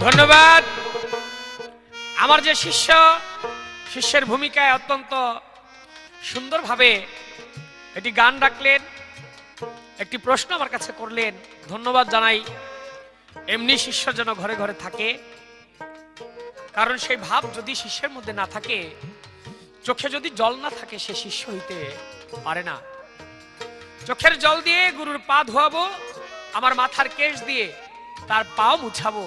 ধন্যবাদ। আমার যে শিষ্য, শিষ্যের ভূমিকায় অত্যন্ত সুন্দরভাবে একটি গান রাখলেন, একটি প্রশ্ন আমার কাছে করলেন, ধন্যবাদ জানাই। এমনি শিষ্য যেন ঘরে ঘরে থাকে, কারণ সেই ভাব যদি শিষ্যের মধ্যে না থাকে, চোখে যদি জল না থাকে, সে শিষ্য হইতে পারে না। চোখের জল দিয়ে গুরুর পা ধোয়াবো, আমার মাথার কেশ দিয়ে তার পাও মুছাবো,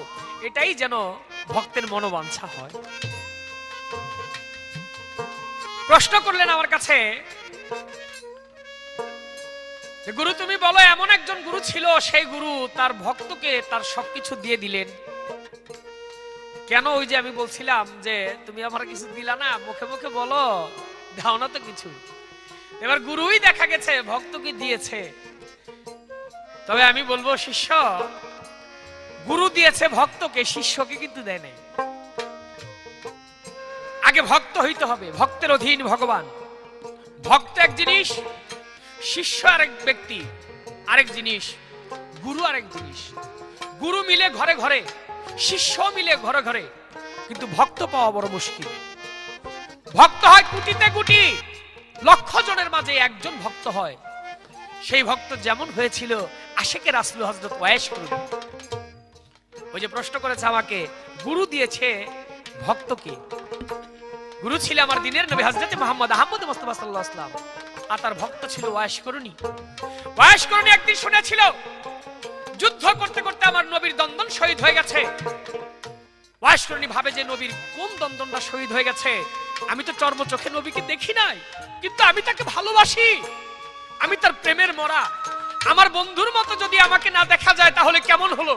এটাই যেন ভক্তের মনোবাঞ্ছা হয়। প্রশ্ন করলেন আমার কাছে যে গুরু তুমি বলো, এমন একজন গুরু ছিল, সেই গুরু তার ভক্তকে তার সবকিছু দিয়ে দিলেন কেন? ওই যে আমি বলছিলাম যে তুমি আমার কিছু দিলা না, মুখে মুখে বলো, দাও না তো কিছু। এবার গুরুই দেখা গেছে ভক্তকে দিয়েছে। তবে আমি বলবো শিষ্য, গুরু দিয়েছে ভক্তকে, শিষ্যকে কিন্তু দেয় নাই। আগে ভক্ত হইতে হবে, ভক্তের অধীন ভগবান। ভক্ত এক জিনিস, শিষ্য আরেক ব্যক্তি, আরেক জিনিস, গুরু আরেক জিনিস। গুরু মিলে ঘরে ঘরে, শিষ্য মিলে ঘরে ঘরে, কিন্তু ভক্ত পাওয়া বড় মুশকিল। ভক্ত হয় কোটিতে কোটি, লক্ষ জনের মাঝে একজন ভক্ত হয়। সেই ভক্ত যেমন হয়েছিল আশিকে রাসূল হযরত ওয়াইস করুন। ওই যে প্রশ্ন করেছে আমাকে, গুরু দিয়েছে ভক্তকে। গুরু ছিল আমার দিনের নবী হযরত মুহাম্মদ আহমদ মুস্তাফা সাল্লাল্লাহু আলাইহি ওয়াসাল্লাম, আর তার ভক্ত ছিল ওয়াইস করুনি। ওয়াইস করুনি একদিন শুনেছিল যুদ্ধ করতে করতে আমার নবীর দন্দন শহীদ হয়ে গেছে। ওয়াইস করুনি ভাবে যে নবীর কোন দন্দনটা শহীদ হয়ে গেছে, আমি তো চর্ম চোখে নবীকে দেখি নাই, কিন্তু আমি তাকে ভালোবাসি, আমি তার প্রেমের মরা। আমার বন্ধুর মতো যদি আমাকে না দেখা যায় তাহলে কেমন হলো?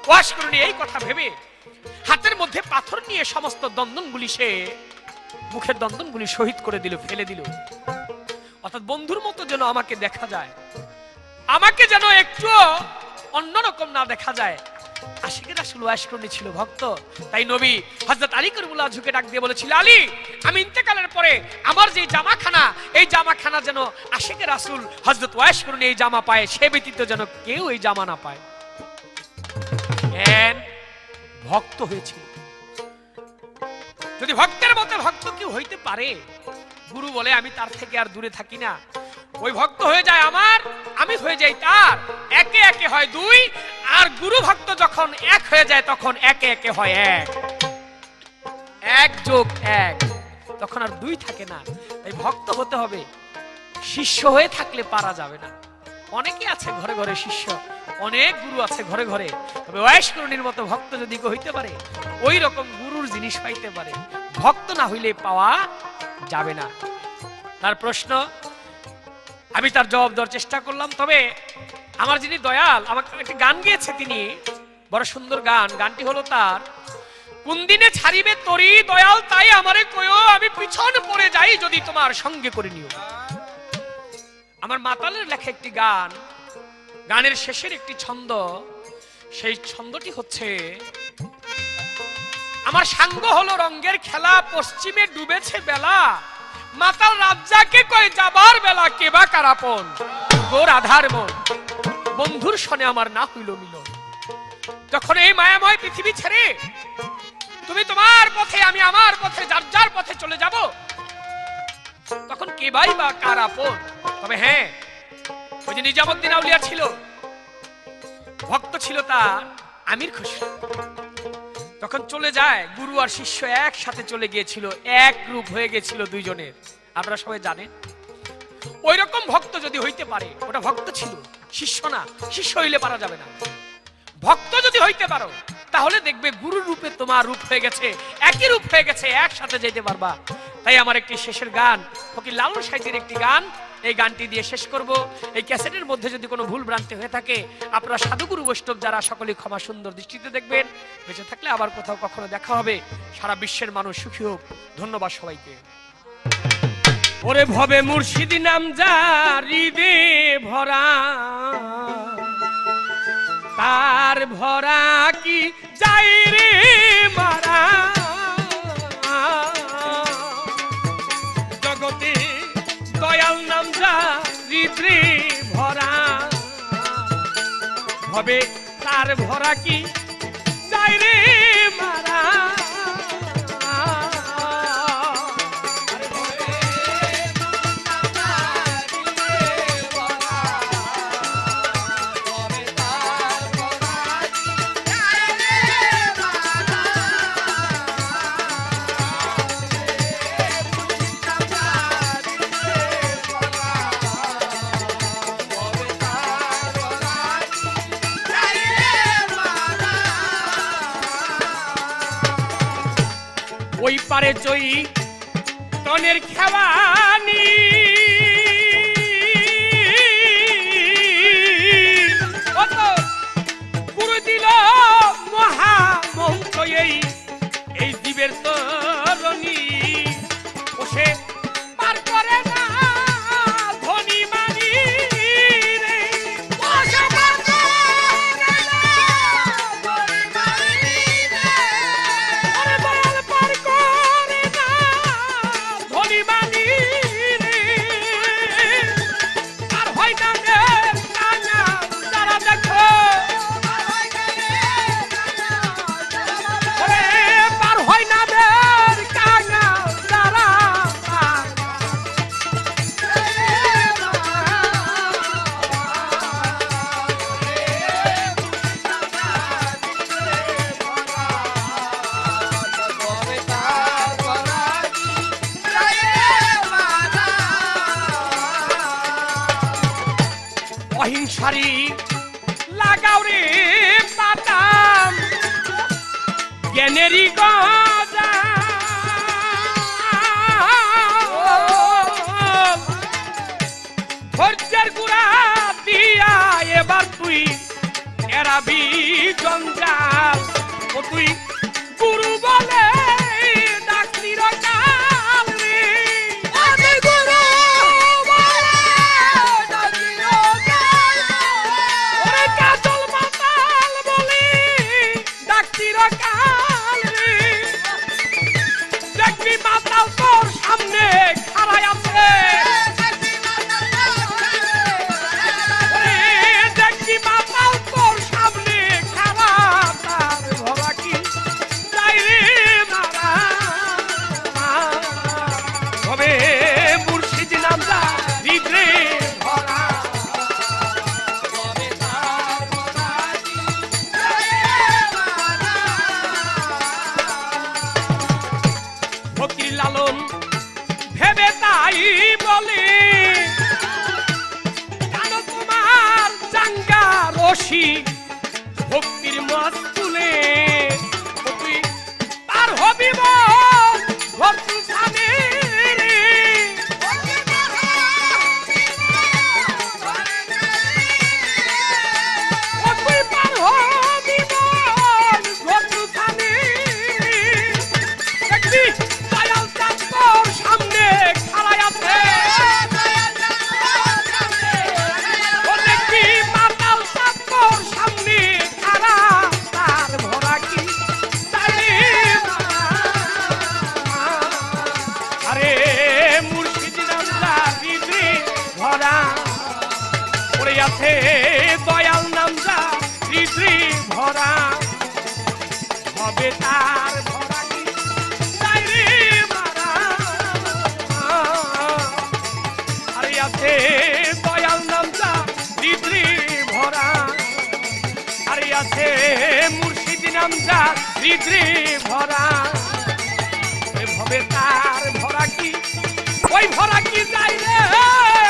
ওয়াইস করুনি এই কথা ভেবে হাতের মধ্যে পাথর নিয়ে সমস্ত দন্দনগুলি, সে মুখের দন্দনগুলি শহীদ করে দিল, ফেলে দিল। অর্থাৎ বন্ধুর মতো যেন আমাকে দেখা যায়, আমাকে যেন একটু অন্যরকম না দেখা যায়। আশিকে রাসূল ওয়াইস করুনি ছিল ভক্ত। তাই নবী হযরত আলী কারীমুল্লাহ ঝুঁকে ডাক দিয়ে বলেছিল, আলী, আমি ইন্তেকালের পরে আমার যে জামাখানা, এই জামাখানা যেন আশিকে রাসূল হযরত ওয়াইস করুনি এই জামা পায়, সে ব্যতীত যেন কেউ এই জামা না পায়। ভক্ত হয়েছিল। যদি ভক্তের মতো ভক্ত কেউ হইতে পারে, গুরু বলে আমি তার থেকে আর দূরে থাকি না। ওই ভক্ত হয়ে যায় আমার, আমি হয়ে যাই তার, একে একে হয় দুই, আর গুরু ভক্ত যখন এক হয়ে যায় তখন একে একে হয় এক, এক যোগ এক, তখন আর দুই থাকে না। তাই ভক্ত হতে হবে, শিষ্য হয়ে থাকলে পারা যাবে না। অনেকে আছে ঘরে ঘরে শিষ্য, অনেক গুরু আছে ঘরে ঘরে, তবে ওয়াইশকরণীর মতো ভক্ত যদি কেউ হইতে পারে, ওই রকম গুরুর জিনিস পাইতে পারে। ভক্ত না হইলে পাওয়া যাবে না। তার প্রশ্ন, আমি তার জবাব দেওয়ার চেষ্টা করলাম। তবে আমার যিনি দয়াল, আমাকে একটা গান গেয়েছে তিনি, বড় সুন্দর গান। গানটি হলো তার, কোন দিনে ছাড়িবে তরি দয়াল তাই আমারে কয়ো, আমি পিছন পড়ে যাই যদি তোমার সঙ্গে করে নিও। আমার মাতালের লেখা একটি গান, গানের শেষের একটি ছন্দ, সেই ছন্দটি হচ্ছে, আমার সাঙ্গ হলো রঙ্গের খেলা, পশ্চিমে ডুবেছে বেলা, মাতাল রাজ্জাকে কয় যাবার বেলা, কেবা কারাপন গোর আধার মন, বন্ধুর সনে আমার না হইল মিলন। যখন এই মায়াময় পৃথিবী ছেড়ে তুমি তোমার পথে, আমি আমার পথে, যার যার পথে চলে যাব, তখন কেবাই বা কারাপন। তবে হ্যাঁ, ওই যে নিজামুদ্দিন আউলিয়া ছিল, ভক্ত ছিল তার আমির খসরু, তখন চলে যায়, গুরু আর শিষ্য একসাথে চলে গিয়েছিল, এক রূপ হয়ে গেছিল দুইজনের, আপনারা সবাই জানেন। ওই রকম ভক্ত যদি হইতে পারে, ওটা ভক্ত ছিল, শিষ্য না। শিষ্য হইলে পারা যাবে না। ভক্ত যদি হইতে পারো, তাহলে দেখবে গুরু রূপে তোমার রূপ হয়ে গেছে, একই রূপ হয়ে গেছে, একসাথে যেতে পারবা। তাই আমার একটি শেষের গান, ফকির লালন সাহিত্যের একটি গান, এই গানটি দিয়ে শেষ করব। এই ক্যাসেটের মধ্যে যদি কোনো ভুল ভ্রান্তি হয়ে থাকে, আপনারা সাধুগুরু বৈষ্ণব যারা, সকলে ক্ষমা সুন্দর দৃষ্টিতে দেখবেন। বেঁচে থাকলে আবার কোথাও কখনো দেখা হবে। সারা বিশ্বের মানুষ সুখী হোক। ধন্যবাদ সবাইকে। ওরে ভবে মুর্শিদি নাম জারি রে ভরা, তার ভরা কি যাই রে মারা, জগতে দয়াল নাম জারি রে ভরা, ভবে তার ভরা কি যাই রে মারা। ওই পারে জয়ী তনের খেওয়ানি, গুরু দিল মহামন্ত্র এই জীবের তরণী, বসে পার করে না ধনী মানি রে, বসে পার করে না ধনী মানি রে, আরে দয়াল পার করে না ধনী মানি রে, আর হয় না রে কানা যারা দেখো, পার হয় না রে কানা যারা, অহিংসারি লাগাও রে পাতাম, জ্ঞানেরই গজা, ধৈর্যের গুড়া দিয়া এবার তুই এরাবি জঞ্জাল, ও তুই গুরু বলে ডাকলির কাল রে, আগে গুরু বলে ডাকলির কাল, ওরে কাজল মাতাল বলে ডাকলির কাল রে, দেখবি মাতাল তোর সামনে খাড়াই আছে, দেখবি মাতাল তোর সামনে খাড়া, তার ভরা কি যাই রে মারা, তবে মুর্শিদ নাম জারি রে ভরা, তবে তার ভরা কি আছে দয়াল নাম যা হৃদয় ভরা হবে তার ভরা কি যাই রে মারা আরে আছে দয়াল নাম যা হৃদয় ভরা আরে আছে মুর্শিদ নাম যা হৃদয় ভরা হবে তার ভরা কি ওই ভরা কি যাই রে